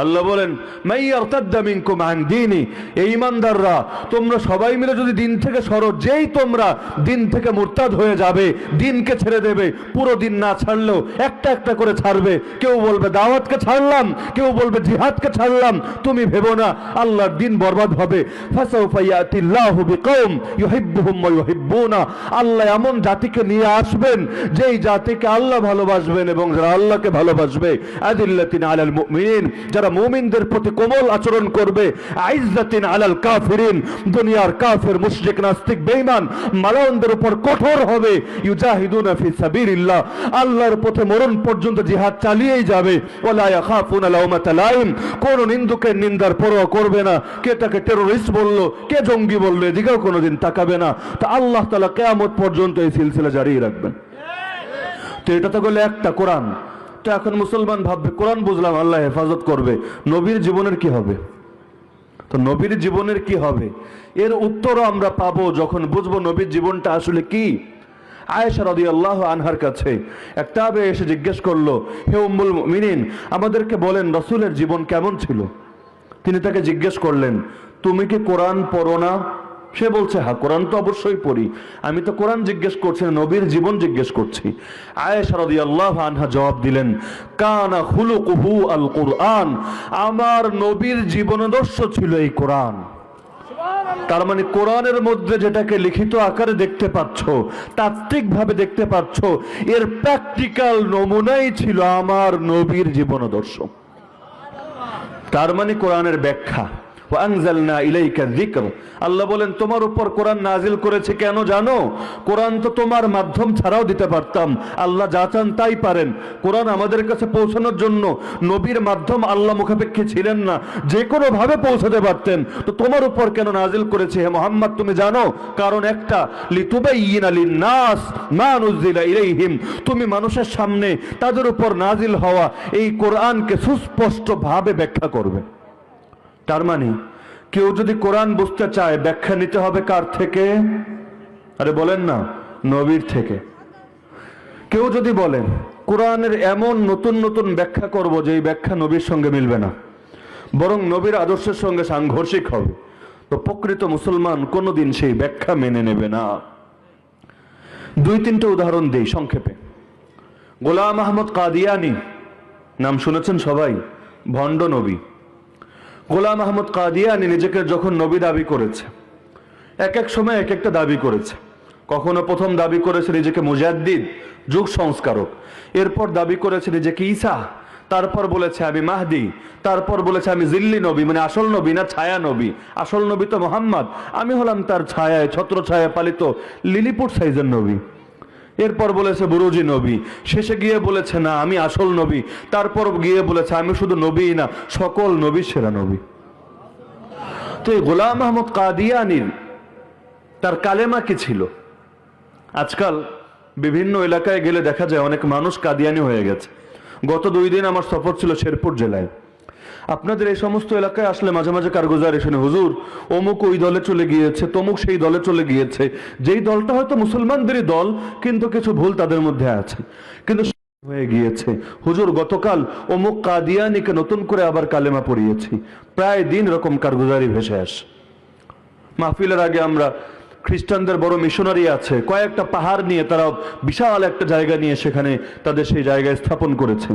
[SPEAKER 1] আল্লাহ বলেন মাইয়ারতাদ্দা মিনকুম আন দীনি, এই ঈমানদাররা তোমরা সবাই মিলে যদি দিন থেকে সরো, যেই তোমরা দিন থেকে মুরতাদ হয়ে যাবে, দিনকে ছেড়ে দেবে, পুরো দিন না ছাড়লেও একটা একটা করে ছাড়বে, কেউ বলবে দাওয়াতকে ছাড়লাম, কেউ বলবে জিহাদকে ছাড়লাম, তুমি ভেবো না আল্লাহর দিন বরবাদ হবে। ফাসাউফা ইয়াতিল্লাহু বিকওম ইউহিব্বুহুম ওয়া ইউহিব্বুনা, আল্লাহ এমন জাতিকে নিয়ে আসবেন যেই জাতিকে আল্লাহ ভালোবাসবেন এবং যারা আল্লাহকে ভালোবাসবে। আদিল্লাতিন আলাল মুমিনিন, যারা মুমিনদের প্রতি কোমল আচরণ করবে। আইজ্জাতিন আলাল কাফিরিন, দুনিয়ার কাফের মুশরিক নাস্তিক বেঈমান মালাউনদের উপর কঠোর হবে। ইউজাহিদুনা ফি সাবিলিল্লাহ, আল্লাহর পথে মরণ পর্যন্ত জিহাদ চালিয়েই যাবে। ওয়ালা ইয়াখাফুনা লাউমাতা লাইম, কোন নিন্দুকের নিন্দার পরোয়া করবে না। কে তাকে টেররিস্ট বললো, কে জঙ্গি বললো, এদিকেও কোনোদিন তাকাবে না। তা আল্লাহ তাআলা কিয়ামত পর্যন্ত এই সিলসিলা জারি রাখবেন। তো এটা তো গেল একটা কোরআন। তো এখন মুসলমান ভাববে কোরআন বুঝলাম আল্লাহ হেফাজত করবে, নবীর জীবনের কি হবে? তো নবীর জীবনের কি হবে এর উত্তরও আমরা পাবো যখন বুঝবো নবীর জীবনটা আসলে কি। আয়েশা রাদিয়াল্লাহু আনহার কাছে এক তাবে এসে জিজ্ঞেস করলো, হে উম্মুল মুমিনিন, আমাদেরকে বলেন রাসূলের জীবন কেমন ছিল? তিনি তাকে জিজ্ঞেস করলেন, তুমি কি কোরআন পড়ো না? সে বলছে হ্যাঁ, কোরআন তো অবশ্যই পড়ি। আমি তো কোরআন জিজ্ঞেস করছি না, নবীর জীবন জিজ্ঞেস করছি। আয়েশা রাদিয়াল্লাহু আনহা জবাব দিলেন, কানা খুলুকুহু আল কুরআন, আমার নবীর জীবনাদর্শ ছিল এই কোরআন। তার মানে কোরআনের মধ্যে যেটাকে লিখিত আকারে দেখতে পাচ্ছ, তাত্ত্বিক ভাবে দেখতে পাচ্ছ, এর প্র্যাকটিক্যাল নমুনাই ছিল আমার নবীর জীবনাদর্শ। তার মানে কোরআনের ব্যাখ্যা, ওয়া আনজালনা ইলাইকা যিকর। আল্লাহ বলেন তোমার উপর কোরআন নাজিল করেছে কেন জানো? কোরআন তো তোমার মাধ্যম ছাড়াও দিতে পারতাম, আল্লাহ যা চান তাই পারেন। কোরআন আমাদের কাছে পৌঁছানোর জন্য নবীর মাধ্যম আল্লাহ মুখাপেক্ষী ছিলেন না, যে কোনো ভাবে পৌঁছাতে পারতেন। তো তোমার উপর কেন নাজিল করেছে হে মুহাম্মদ তুমি জানো? কারণ একটা, লিতুবাইয়িনা লিন-নাস মা নুজিলা ইলাইহিম, তুমি মানুষের সামনে তাদের উপর নাজিল হওয়া এই কোরআনকে সুস্পষ্ট ভাবে ব্যাখ্যা করবে। তার মানে কেউ যদি কোরআন বুঝতে চায় ব্যাখ্যা নিতে হবে কার থেকে? আরে বলেন না, নবীর থেকে। কেউ যদি বলেন কোরআনের এমন নতুন নতুন ব্যাখ্যা করব যে এই ব্যাখ্যা নবীর সঙ্গে মিলবে না, বরং নবীর আদর্শের সঙ্গে সাংঘর্ষিক হবে, তো প্রকৃত মুসলমান কোনোদিন সেই ব্যাখ্যা মেনে নেবে না। দুই তিনটা উদাহরণ দেই সংক্ষেপে। গোলাম আহমদ কাদিয়ানী নাম শুনেছেন সবাই, ভণ্ড নবী। গোলাম আহমদ কাদিয়ানী নিজেকে যখন নবী দাবি করেছে, এক এক সময় এক একটা দাবি করেছে। কখনো প্রথম দাবি করেছে নিজেকে মুজাদ্দিদ, যুগ সংস্কারক। এরপর দাবি করেছে নিজেকে ঈসা, তারপর বলেছে আমি মাহদি, তারপর বলেছে আমি জিল্লি নবী, মানে আসল নবী না ছায়া নবী। আসল নবী তো মোহাম্মদ, আমি হলাম তার ছায়ায় ছত্র ছায়া পালিত লিলিপুট সাইজের নবী। এরপর বলেছে বুরুজি নবী, শেষে গিয়ে বলেছে না আমি আসল নবী, তারপর গিয়ে বলেছে আমি শুধু নবী না সকল নবী সেরা নবী। তো এই গোলাম আহমদ কাদিয়ানীর তার কালেমা কি ছিল? আজকাল বিভিন্ন এলাকায় গেলে দেখা যায় অনেক মানুষ কাদিয়ানী হয়ে গেছে। গত 2 দিন আমার সফর ছিল শেরপুর জেলায়। আপনাদের এই সমস্ত এলাকায় আসলে মাঝে মাঝে কারগুজারি শুনে, হুজুর অমুক ওই দলে চলে গিয়েছে, তমুক সেই দলে চলে গিয়েছে, যেই দলটা হয়তো মুসলমানদেরই দল কিন্তু কিছু ভুল তাদের মধ্যে আছে, কিন্তু হয়ে গিয়েছে হুজুর গতকাল অমুক কাদিয়ানীকে নতুন করে আবার কালেমা পড়িয়েছি। প্রায় দিন এরকম কারগুজারি ভেসে আসে। মাহফিলের আগে আমরা খ্রিস্টানদের বড় মিশনারি আছে, কয়েকটা পাহাড় নিয়ে তারা বিশাল একটা জায়গা নিয়ে সেখানে তাদের সেই জায়গায় স্থাপন করেছে,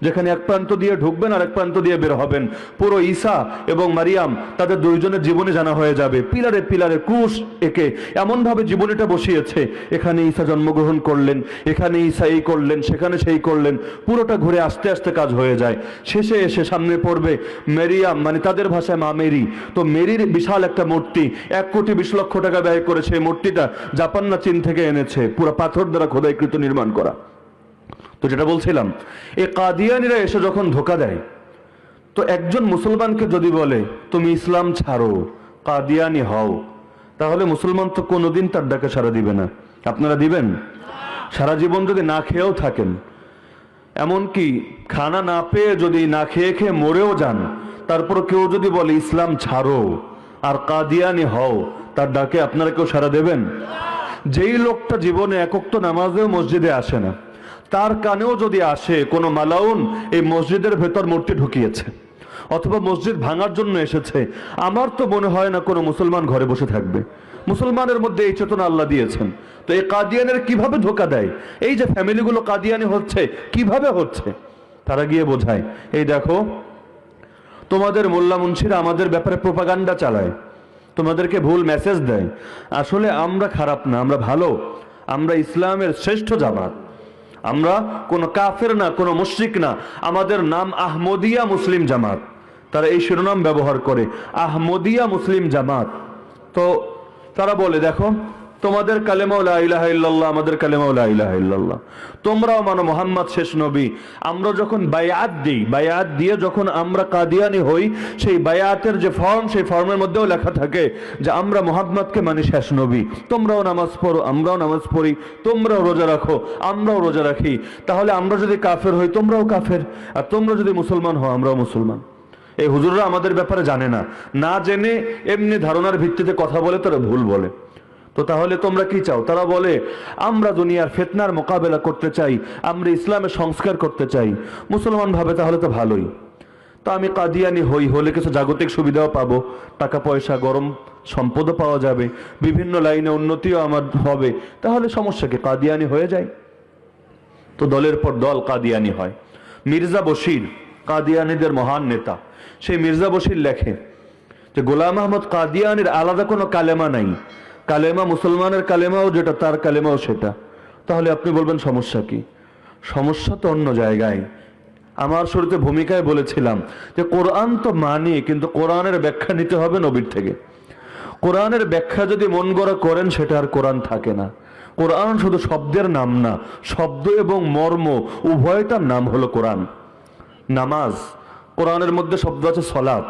[SPEAKER 1] যেখানে এক প্রান্ত দিয়ে ঢুকবেন আর এক প্রান্ত দিয়ে বের হবেন। পুরো ঈসা এবং মারিয়াম তাদের দুইজনের জীবনে জানা হয়ে যাবে। পিলারে পিলারে ক্রুশ একে এমন ভাবে জীবনীটা বসিয়েছে, এখানে ঈসা জন্মগ্রহণ করলেন, এখানে ঈসা এই করলেন, সেখানে সেই করলেন, পুরোটা ঘুরে আস্তে আস্তে কাজ হয়ে যায়। শেষে এসে সামনে পড়বে মেরিয়াম, মানে তাদের ভাষায় মা মেরি। তো মেরির বিশাল একটা মূর্তি, 1,20,00,000 টাকা ব্যয় করেছে। মূর্তিটা জাপান না চীন থেকে এনেছে, পুরো পাথর দ্বারা খোদাইকৃত নির্মাণ করা। তো যেটা বলছিলাম, এই কাদিয়ানীরা এসে যখন ধোকা দেয়, তো একজন মুসলমানকে যদি বলে তুমি ইসলাম ছাড়ো, কাদিয়ানী হও, তাহলে মুসলমান তো কোনোদিন তার ডাকে সাড়া দিবে না। আপনারা দিবেন? সারা জীবন যদি না খেয়েও থাকেন, এমনকি খানা না পেয়ে যদি না খেয়ে খেয়ে মরেও যান, তারপর কেউ যদি বলে ইসলাম ছাড়ো আর কাদিয়ানী হও, তার ডাকে আপনারা কেউ সাড়া দেবেন? যেই লোকটা জীবনে একক তো নামাজেও মসজিদে আসে না, তার কানেও যদি আসে কোনো মালাউন এই মসজিদের ভেতর মূর্তি ঢুকিয়েছে অথবা মসজিদ ভাঙার জন্য এসেছে, আমার তো মনে হয় না কোনো মুসলমান ঘরে বসে থাকবে। মুসলমানের মধ্যে এই চেতনা আল্লাহ দিয়েছেন। তো এই কাদিয়ানের কিভাবে ধোকা দেয়? এই যে ফ্যামিলিগুলো কাদিয়ানি হচ্ছে, কিভাবে হচ্ছে? তারা গিয়ে বোঝায়, এই দেখো তোমাদের মোল্লা মুন্সিরা আমাদের ব্যাপারে প্রোপাগান্ডা চালায়, তোমাদেরকে ভুল মেসেজ দেয়। আসলে আমরা খারাপ না, আমরা ভালো, আমরা ইসলামের শ্রেষ্ঠ জামাত, আমরা কোনো কাফের না, কোনো মুশরিক না, আমাদের নাম আহমদিয়া মুসলিম জামাত। তারা এই শিরোনাম ব্যবহার করে, আহমদিয়া মুসলিম জামাত। তো তারা বলে দেখো তোমাদের কালেমাও লা ইলাহা ইল্লাল্লাহ, আমাদের কালেমাও লা ইলাহা ইল্লাল্লাহ, তোমরাও মানো মুহাম্মদ শেষ নবী। আমরা যখন বায়াত দিই, বায়াত দিয়ে যখন আমরা কাদিয়ানি হই, সেই বায়াতের যে ফর্ম, সেই ফর্মের মধ্যেও লেখা থাকে যে আমরা মুহাম্মদকে মানি শেষ নবী। তোমরাও নামাজ পড়ো, আমরাও নামাজ পড়ি, তোমরাও রোজা রাখো, আমরাও রোজা রাখি। তাহলে আমরা যদি কাফের হই, তোমরাও কাফের, আর তোমরা যদি মুসলমান হও, আমরাও মুসলমান। এই হুজুররা আমাদের ব্যাপারে জানে না, না জেনে এমনি ধারণার ভিত্তিতে কথা বলে, তারা ভুল বলে। তো তাহলে তোমরা কি চাও? তারা বলে আমরা দুনিয়ার ফিতনার মোকাবেলা করতে চাই, আমরা ইসলামের সংস্কার করতে চাই। মুসলমান ভাবে তাহলে তো ভালোই, তো আমি কাদিয়ানি হই, হলে কিছু জাগতিক সুবিধাও পাবো, টাকা পয়সা গরম সম্পদও পাওয়া যাবে, বিভিন্ন লাইনে উন্নতিও আমার হবে, তাহলে সমস্যা কি? কাদিয়ানি হয়ে যায়। তো দলের পর দল কাদিয়ানি হয়। মির্জা বশির কাদিয়ানিদের মহান নেতা, সেই মির্জা বশির লেখে যে গোলাম আহমদ কাদিয়ানির আলাদা কোনো কালেমা নাই, কালেমা মুসলমানের কালেমাও যেটা, তার কালেমাও সেটা। তাহলে আপনি বলবেন সমস্যা কি? সমস্যা তো অন্য জায়গায়। আমার শুরুতে ভূমিকায় বলেছিলাম যে কোরআন তো মানি, কিন্তু কোরআনের ব্যাখ্যা নিতে হবে নবীর থেকে। কোরআনের ব্যাখ্যা যদি মন গড়া করেন সেটা আর কোরআন থাকে না। কোরআন শুধু শব্দের নাম না, শব্দ এবং মর্ম উভয়টার নাম হলো কোরআন। নামাজ, কোরআনের মধ্যে শব্দ আছে সলাত।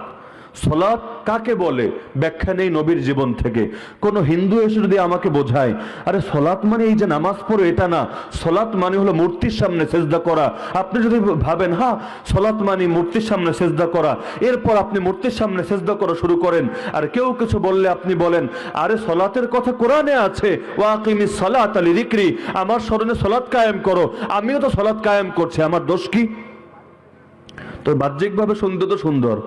[SPEAKER 1] সলাত কাকে বলে ব্যাখ্যা নেই নবীর জীবন থেকে। কোন হিন্দু এসে যদি আমাকে বোঝায় আরে সলাত মানে এই যে নামাজ পড়ো এটা না, সলাত মানে হলো মূর্তির সামনে সেজদা করা, আপনি যদি ভাবেন হ্যাঁ সলাত মানে মূর্তির সামনে সেজদা করা, এরপর আপনি মূর্তির সামনে সেজদা করা শুরু করেন। আর কেউ কিছু বললে আপনি বলেন আরে সলাতের কথা কোরআনে আছে, ওয়াকিমিস সালাতা লিযিকরি, আমার স্মরণে সলাত কায়েম করো, আমিও তো সলাত কায়েম করছি, আমার দোষ কি? তো বাহ্যিকভাবে শুনতে তো সুন্দর,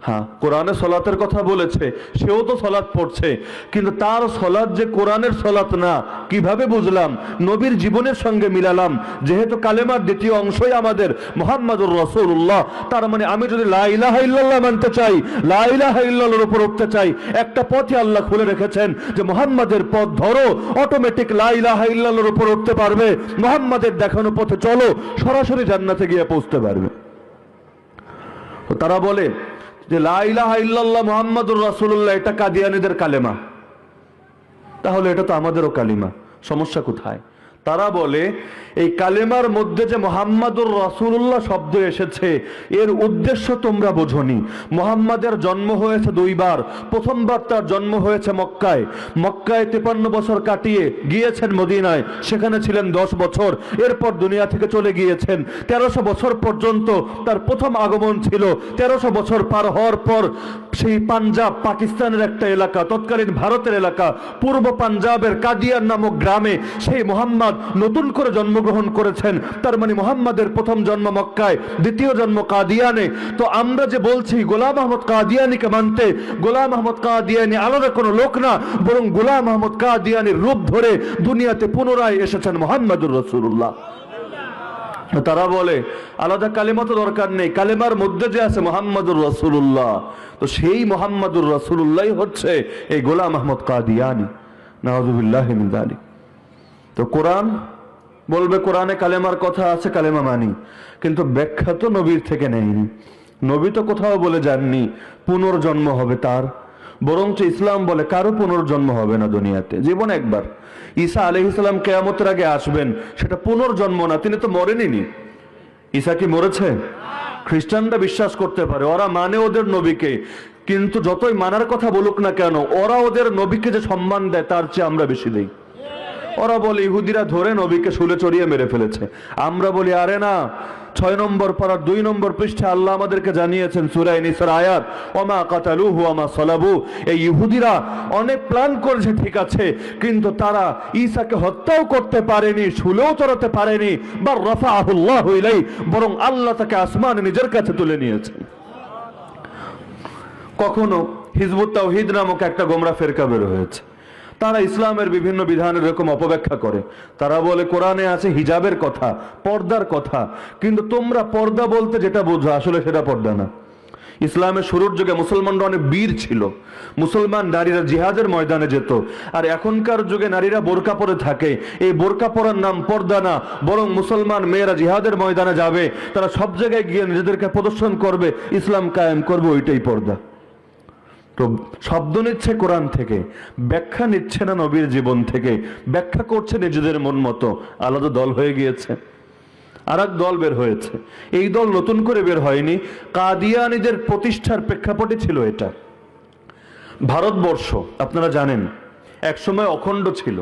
[SPEAKER 1] হ্যাঁ কোরআনে সলাতের কথা বলেছে, সেও তো সলাত পড়ছে, কিন্তু তার সলাত যে কোরআনের সলাত না কিভাবে বুঝলাম? নবীর জীবনের সঙ্গে মিলালাম। যেহেতু কালেমার দ্বিতীয় অংশই আমাদের মুহাম্মাদুর রাসূলুল্লাহ, তার মানে আমি যদি লা ইলাহা ইল্লাল্লাহ মানতে চাই, লা ইলাহা ইল্লাল্লাহর উপর উঠতে চাই, একটা পথই আল্লাহ খুলে রেখেছেন যে মুহাম্মাদের পথ ধরো, অটোমেটিক লা ইলাহা ইল্লাল্লাহর উপর উঠতে পারবে, মুহাম্মাদের দেখানো পথে চলো, সরাসরি জান্নাতে গিয়ে পৌঁছতে পারবে। তারা বলে যে লা ইলাহা ইল্লাল্লাহ মুহাম্মাদুর রাসূলুল্লাহ এটা কাদিয়ানীদের কালেমা, তাহলে এটা তো আমাদেরও কালিমা, সমস্যা কোথায়? তারা বলে এই কালেমার মধ্যে যে মুহাম্মাদুর রাসূলুল্লাহ শব্দ এসেছে এর উদ্দেশ্য তোমরা বোঝনি। মুহাম্মাদের জন্ম হয়েছে দুইবার, প্রথমবার তার জন্ম হয়েছে মক্কায়, মক্কায় 53 বছর কাটিয়ে গিয়েছেন মদিনায়, সেখানে ছিলেন 10 বছর, এরপর দুনিয়া থেকে চলে গিয়েছেন। 1300 বছর পর্যন্ত তার প্রথম আগমন ছিল। 1300 বছর পার হওয়ার পর সেই পাঞ্জাব, পাকিস্তানের একটা এলাকা, তৎকালীন ভারতের এলাকা, পূর্ব পাঞ্জাবের কাদিয়ান নামক গ্রামে সেই মুহাম্মদ নতুন করে জন্মগ্রহণ করেছেন। তার মানে মুহাম্মাদের প্রথম জন্ম মক্কায়, দ্বিতীয় জন্ম কাদিয়ানে। তো আমরা যে বলছি গোলাম আহমদ কাদিয়ানিকে মানতে, গোলাম আহমদ কাদিয়ানি আলাদা কোনো লোক না, বরং গোলাম আহমদ কাদিয়ানির রূপ ধরে দুনিয়াতে পুনরায় এসেছেন মুহাম্মাদুর রাসূলুল্লাহ। তারা বলে আলাদা কালেমা তো দরকার নেই, কালেমার মধ্যে যে আছে মুহাম্মাদুর রাসূলুল্লাহ, তো সেই মুহাম্মাদুর রাসূলুল্লাহ হচ্ছে এই গোলাম আহমদ কাদিয়ানি, নাউযুবিল্লাহি মিন যালিক। তো কোরআন বলবে কোরআনে কালেমার কথা আছে, কালেমা মানি, কিন্তু ব্যাখ্যা তো নবীর থেকে নেয়নি। নবী তো কোথাও বলে যাননি পুনর্জন্ম হবে তার, বরঞ্চ ইসলাম বলে কারো পুনর্জন্ম হবে না দুনিয়াতে, জীবন একবার। ঈসা আলাইহিস সালাম কিয়ামতের আগে আসবেন, সেটা পুনর্জন্ম না, তিনি তো মরেননি। ঈসা কি মরেছে? খ্রিস্টানরা বিশ্বাস করতে পারে, ওরা মানে ওদের নবীকে, কিন্তু যতই মানার কথা বলুক না কেন ওরা ওদের নবীকে যে সম্মান দেয় তার চেয়ে আমরা বেশি দেই। ওরা বলে ইহুদিরা ধরে নবীকে শুলে চড়িয়ে মেরে ফেলেছে, আমরা বলি আরে না, 6 নম্বর পারার 2 নম্বর পৃষ্ঠা আল্লাহ আমাদেরকে জানিয়েছেন সূরা নিসার আয়াত, ওমা কাতালুহু ওমা সালাবু, এই ইহুদিরা অনেক প্ল্যান করেছে ঠিক আছে, কিন্তু তারা ঈসাকে হত্যাও করতে পারেনি, শুলেও চড়াতে পারেনি, বা রাফাআহুল্লাহু ইলাই, বরং আল্লাহ তাকে আসমানে নিজের কাছে তুলে নিয়েছেন। কখনো হিজবুত তাওহীদ নামক একটা গোমরা ফেরকা বের হয়েছে, তারা ইসলামের বিভিন্ন বিধানের এরকম অপব্যাখ্যা করে। তারা বলে কোরআনে আছে হিজাবের কথা, পর্দার কথা, কিন্তু তোমরা পর্দা বলতে যেটা বোঝো আসলে সেটা পর্দা না। ইসলামের শুরুর যুগে মুসলমানরা অনেক বীর ছিল, মুসলমান নারীরা জিহাদের ময়দানে যেত, আর এখনকার যুগে নারীরা বোরকা পরে থাকে। এই বোরকা পরার নাম পর্দা না, বরং মুসলমান মেয়েরা জিহাদের ময়দানে যাবে, তারা সব জায়গায় গিয়ে নিজেদেরকে প্রদর্শন করবে, ইসলাম কায়েম করবে, ওইটাই পর্দা। তো শব্দ নিচ্ছে কোরআন থেকে, ব্যাখ্যা নিচ্ছে না নবীর জীবন থেকে, ব্যাখ্যা করছে নিজেদের মন মতো। আলাদা দল হয়ে গিয়েছে, আর এক দল বের হয়েছে। এই দল নতুন করে বের হয়নি, কাদিয়ানীদের প্রতিষ্ঠার প্রেক্ষাপটে ছিল এটা। ভারতবর্ষ আপনারা জানেন একসময় অখণ্ড ছিল,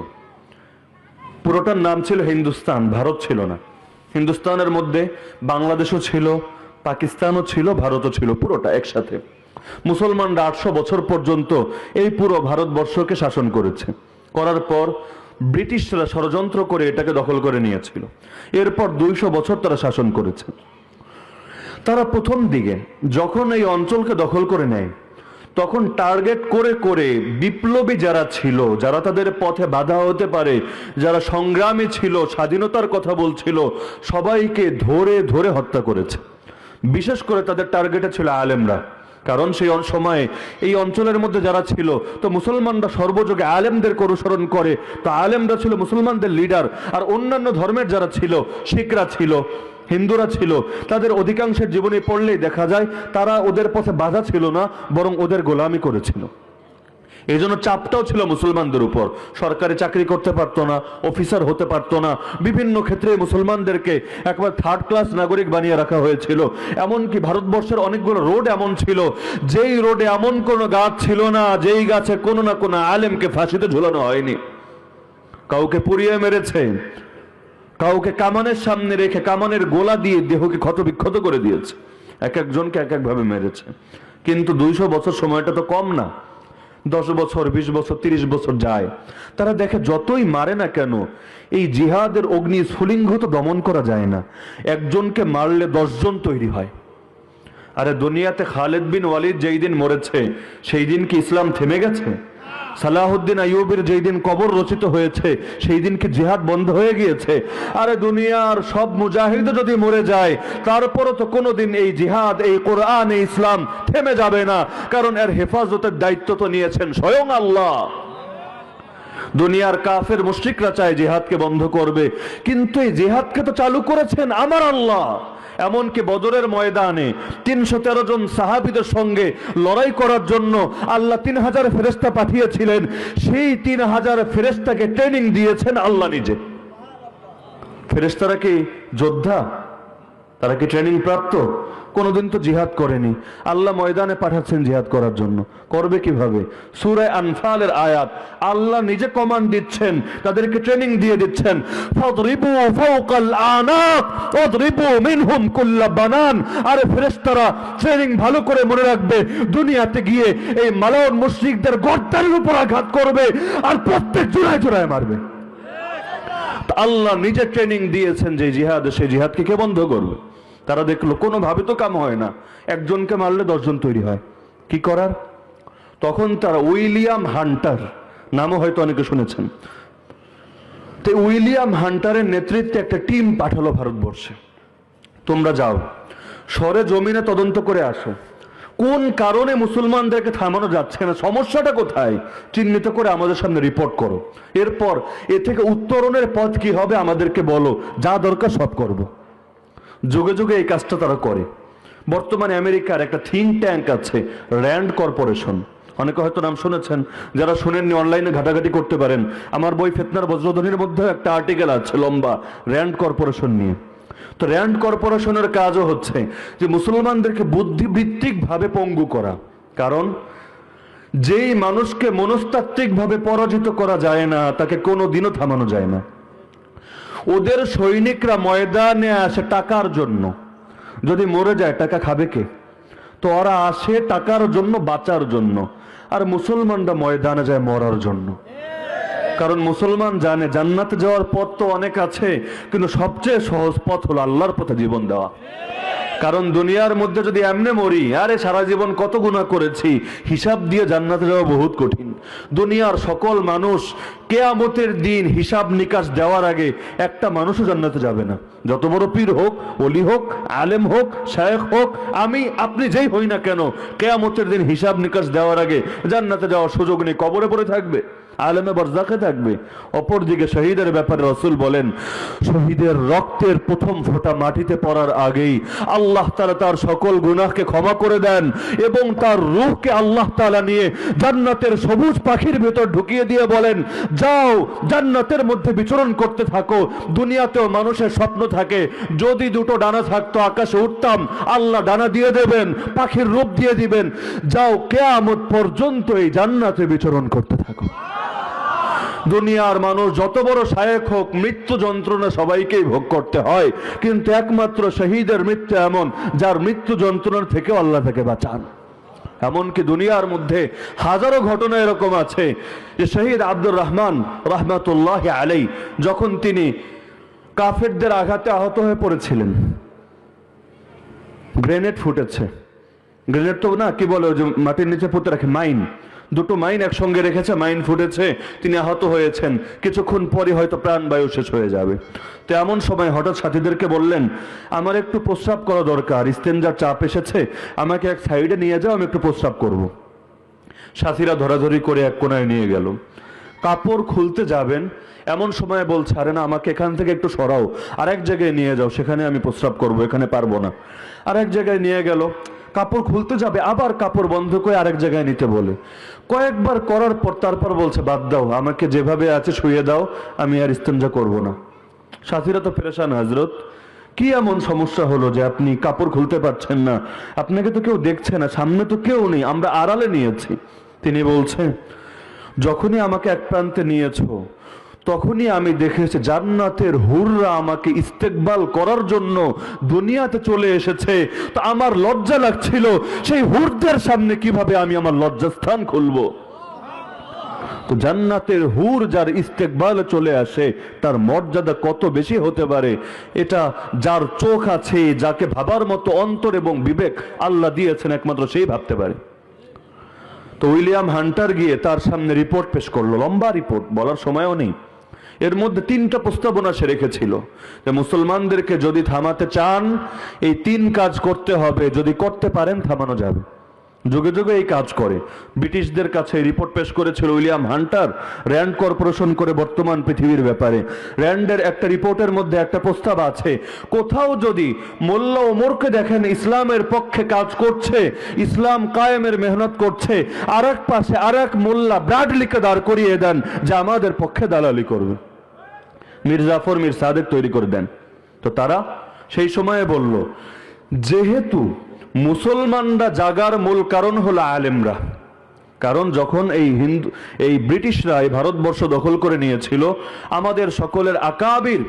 [SPEAKER 1] পুরোটার নাম ছিল হিন্দুস্তান, ভারত ছিল না। হিন্দুস্তানের মধ্যে বাংলাদেশও ছিল, পাকিস্তানও ছিল, ভারতও ছিল, পুরোটা একসাথে। মুসলমানরা 800 বছর পর্যন্ত এই পুরো ভারতবর্ষকে শাসন করেছে। করার পর ব্রিটিশরা ষড়যন্ত্র করে এটাকে দখল করে নিয়েছিল। এরপর 200 বছর তারা শাসন করেছে। তারা প্রথম দিকে যখন এই অঞ্চলকে দখল করে নেয়, তখন টার্গেট করে করে বিপ্লবী যারা ছিল, যারা তাদের পথে বাধা হতে পারে, যারা সংগ্রামী ছিল, স্বাধীনতার কথা বলছিল, সবাইকে ধরে ধরে হত্যা করেছে। বিশেষ করে তাদের টার্গেটে ছিল আলেমরা, কারণ সেই সময়ে এই অঞ্চলের মধ্যে যারা ছিল, তো মুসলমানরা সর্বযুগে আলেমদেরকে অনুসরণ করে, তো আলেমরা ছিল মুসলমানদের লিডার। আর অন্যান্য ধর্মের যারা ছিল, শিখরা ছিল, হিন্দুরা ছিল, তাদের অধিকাংশের জীবনে পড়লেই দেখা যায় তারা ওদের পথে বাধা ছিল না, বরং ওদের গোলামি করেছিল। এই জন্য চাপটাও ছিল মুসলমানদের উপর। সরকারি চাকরি করতে পারতো না, অফিসার হতে পারতো না, বিভিন্ন ক্ষেত্রে মুসলমানদেরকে একবার থার্ড ক্লাস নাগরিক বানিয়ে রাখা হয়েছিল। এমনকি ভারতবর্ষের অনেকগুলো রোড এমন ছিল, যেই রোডে এমন কোনো গাছ ছিল না যেই গাছে কোনো না কোনো আলেমকে ফাঁসিতে ঝুলানো হয়নি। কাউকে পুড়িয়ে মেরেছে, কাউকে কামানের সামনে রেখে কামানের গোলা দিয়ে দেহকে ক্ষতবিক্ষত করে দিয়েছে, এক একজনকে এক একভাবে মেরেছে। কিন্তু 200 বছর সময়টা তো কম না। 10 বছর, 20 বছর, 30 বছর যায়, তারা দেখে যতই মারে না কেন এই জিহাদের অগ্নি স্ফুলিঙ্গ তো দমন করা যায় না। একজনকে মারলে 10 জন তৈরি হয়। আরে দুনিয়াতে খালিদ বিন ওয়ালিদ যেই দিন মরেছে সেই দিন কি ইসলাম থেমে গেছে? সালাহুদ্দিন আইয়ুবের যেই দিন কবর রচিত হয়েছে সেই দিন কি জিহাদ বন্ধ হয়ে গিয়েছে? আরে দুনিয়ার সব মুজাহিদ যদি মরে যায় তারপরও তো কোনোদিন এই জিহাদ, এই কোরআন, এই ইসলাম থেমে যাবে না, কারণ এর হেফাজতের দায়িত্ব তো নিয়েছেন স্বয়ং আল্লাহ। দুনিয়ার কাফের মুশরিকরা চায় জিহাদকে বন্ধ করবে, কিন্তু এই জিহাদকে তো চালু করেছেন আমার আল্লাহ। এমনকি বদরের ময়দানে 313 জন সাহাবীদের সঙ্গে লড়াই করার জন্য আল্লাহ 3000 ফেরেশতা পাঠিয়েছিলেন। সেই 3000 ফেরেশতাকে ট্রেনিং দিয়েছেন আল্লাহ নিজে। ফেরেশতারা কি যোদ্ধা? তারা কি ট্রেনিং প্রাপ্ত? কোনোদিন তো জিহাদ করেনি, আল্লাহ ময়দানে পাঠাচ্ছেন জিহাদ করার জন্য। করবে কিভাবে? সূরা আনফালের আয়াত, আল্লাহ নিজে কমান্ড দিচ্ছেন, তাদেরকে ট্রেনিং দিয়ে দিচ্ছেন। ফাদরিবু ফাওকাল আনাক ওয়াদরিবু মিনহুম কুল্লা বানান। আরে ফেরেশতারা ট্রেনিং ভালো করে মনে রাখবে, দুনিয়াতে গিয়ে এই মালাউন মুশরিকদের গর্দানের উপর আঘাত করবে আর প্রত্যেক জোড়ায় জোড়ায় মারবে। আল্লাহ নিজে ট্রেনিং দিয়েছেন যে জিহাদ, সেই জিহাদকে কে বন্ধ করবে? তারা দেখলো কোনোভাবে তো কাম হয় না, একজনকে মারলে 10 জন তৈরি হয়, কি করার? তখন তারা উইলিয়াম হান্টার, নামও হয়তো অনেকে শুনেছেন, তো উইলিয়াম হান্টারের নেতৃত্বে একটা টিম পাঠালো ভারতবর্ষে। তোমরা যাও সরে জমিনে তদন্ত করে আসো, কোন কারণে মুসলমানদেরকে থামানো যাচ্ছে না, সমস্যাটা কোথায় চিহ্নিত করে আমাদের সামনে রিপোর্ট করো। এরপর এ থেকে উত্তরণের পথ কি হবে আমাদেরকে বলো, যা দরকার সব করব। যুগে যুগে এই কাজটা তারা করে। বর্তমানে আমেরিকার একটা থিঙ্ক ট্যাঙ্ক আছে, র্যান্ড কর্পোরেশন, অনেকে হয়তো নাম শুনেছেন, যারা শুনেননি অনলাইনে ঘাটাঘাটি করতে পারেন। আমার বই ফিতনার বজ্রধ্বনির মধ্যে একটা আর্টিকেল আছে লম্বা র্যান্ড কর্পোরেশন নিয়ে। তো র্যান্ড কর্পোরেশনের কাজও হচ্ছে যে মুসলমানদেরকে বুদ্ধিবৃত্তিক ভাবে পঙ্গু করা। কারণ যেই মানুষকে মনস্তাত্ত্বিক ভাবে পরাজিত করা যায় না তাকে কোনোদিনও থামানো যায় না। ওদের সৈনিকরা ময়দানে আসে টাকার জন্য, যদি মরে যায় টাকা খাবে কে? তো ওরা আসে টাকার জন্য, বাঁচার জন্য। আর মুসলমানরা ময়দানে যায় মরার জন্য। কারণ মুসলমান জানে জান্নাতে যাওয়ার পথ তো অনেক আছে, কিন্তু সবচেয়ে সহজ পথ হলো আল্লাহর পথে জীবন দেওয়া। কারণ দুনিয়ার মধ্যে যদি এমনি মরি, আরে সারা জীবন কত গুনাহ করেছি, হিসাব দিয়ে জান্নাতে যাওয়া বহুত কঠিন। দুনিয়ার সকল মানুষ কিয়ামতের দিন হিসাব নিকাশ দেওয়ার আগে একটা মানুষও জান্নাতে যাবে না। যত বড় পীর হোক, ওলি হোক, আলেম হোক, শায়েখ হোক, আমি আপনি যেই হই না কেন, কিয়ামতের দিন হিসাব নিকাশ দেওয়ার আগে জান্নাতে যাওয়ার সুযোগ নেই, কবরে পড়ে থাকবে, আলেমে বারজাখে থাকবে। অপরদিকে শহীদের ব্যাপারে রাসূল বলেন, শহীদের রক্তের প্রথম ফোঁটা মাটিতে পড়ার আগেই আল্লাহ তাআলা তার সকল গুনাহকে ক্ষমা করে দেন এবং তার রূহকে আল্লাহ তাআলা নিয়ে জান্নাতের সবুজ পাখির ভেতর ঢুকিয়ে দিয়ে বলেন, যাও জান্নাতের মধ্যে বিচরণ করতে থাকো। দুনিয়াতেও মানুষের স্বপ্ন থাকে, যদি দুটো ডানা থাকতো আকাশে উঠতাম, আল্লাহ ডানা দিয়ে দেবেন, পাখির রূপ দিয়ে দিবেন। যাও কিয়ামত পর্যন্ত এই জান্নাতে বিচরণ করতে থাকো। দুনিয়ার মানুষ যত বড় শায়েখ হোক, মৃত্যু যন্ত্রণা সবাইকেই ভোগ করতে হয়, কিন্তু একমাত্র শহীদের মৃত্যু এমন যার মৃত্যু যন্ত্রণা থেকে আল্লাহ তাকে বাঁচান। এমনকি দুনিয়ার মধ্যে হাজারো ঘটনা এরকম আছে যে শহীদ আব্দুর রহমান রাহমাতুল্লাহি আলাইহি যখন তিনি কাফেরদের আঘাতে আহত হয়ে পড়েছিলেন, গ্রেনেড ফুটেছে, গ্রেনেড তো না, কি বলে যে মাটির নিচে পুঁতে রাখে, মাইন, দুটো মাইন একসঙ্গে রেখেছে, মাইন ফুটেছে, তিনি আহত হয়েছেন। কিছুক্ষণ পরে হয়তো প্রাণবায়ু শেষ হয়ে যাবে। তো এমন সময় হঠাৎ সাথীদেরকে বললেন, আমার একটু প্রস্রাব করা দরকার, ইস্তেঞ্জার চাপ এসেছে, আমাকে এক সাইডে নিয়ে যাও, আমি একটু প্রস্রাব করব। সাথীরা ধরাধরি করে এক কোনায় নিয়ে গেল। কাপড় খুলতে যাবেন, এমন সময় বলছে আরে না আমাকে এখান থেকে একটু সরাও, আরেক জায়গায় নিয়ে যাও, সেখানে আমি প্রস্রাব করব, এখানে পারবো না। আরেক জায়গায় নিয়ে গেল, কাপড় খুলতে যাবে আবার কাপড় বন্ধ করে আরেক জায়গায় নিতে বলে। কয়েকবার করার পর তারপর বলছে বাদ দাও, আমাকে যেভাবে আছে শুয়ে দাও, আমি আর ইস্তেঞ্জা করব না। সাথীরা তো পেরেশান, হযরত কি এমন সমস্যা হলো যে আপনি কাপড় খুলতে পারছেন না? আপনাকে তো কেউ দেখছে না, সামনে তো কেউ নেই, আমরা আড়ালে নিয়েছি। তিনি বলছে যখনই আমাকে এক প্রান্তে নিয়েছো তখনই আমি দেখেছি জান্নাতের হুররা আমাকে ইস্তেকবাল করার জন্য দুনিয়াতে চলে এসেছে। তো আমার লজ্জা লাগছিল সেই হুরদের সামনে কিভাবে আমি আমার লজ্জাস্থান খুলবো। তো জান্নাতের হুর যার ইস্তেকবালে চলে আসে তার মর্যাদা কত বেশি হতে পারে, এটা যার চোখ আছে, যাকে ভাবার মতো অন্তর এবং বিবেক আল্লাহ দিয়েছেন, একমাত্র সেই ভাবতে পারে। তো উইলিয়াম হান্টার গিয়ে তার সামনে রিপোর্ট পেশ করলো, লম্বা রিপোর্ট, বলার সময়ও নেই। এর মধ্যে 3টা প্রস্তাবনা সে রেখেছিল যে মুসলমানদেরকে যদি থামাতে চান এই 3 কাজ করতে হবে, যদি করতে পারেন থামানো যাবে। যুগে যুগে এই কাজ করে। ব্রিটিশদের কাছে রিপোর্ট পেশ করেছিল উইলিয়াম হান্টার, র্যান্ড কর্পোরেশন করে বর্তমান পৃথিবীর ব্যাপারে। র্যান্ডের একটা রিপোর্টের মধ্যে একটা প্রস্তাব আছে, কোথাও যদি মোল্লা ওমরকে দেখেন ইসলামের পক্ষে কাজ করছে, ইসলাম কায়েমের মেহনত করছে, আর এক পাশে আর এক মোল্লা ব্র্যাডলিকে দাঁড় করিয়ে দেন যে আমাদের পক্ষে দালালি করবে, মীর জাফর মীর সাদেক তৈরি করে দেন। তো তারা সেই সময়ে বলল যেহেতু মুসলমানরা জাগার মূল কারণ হলো আলেমরা, কারণ যখন এই ব্রিটিশরা এই ভারতবর্ষ দখল করে নিয়েছিল, আমাদের সকলের আকাবির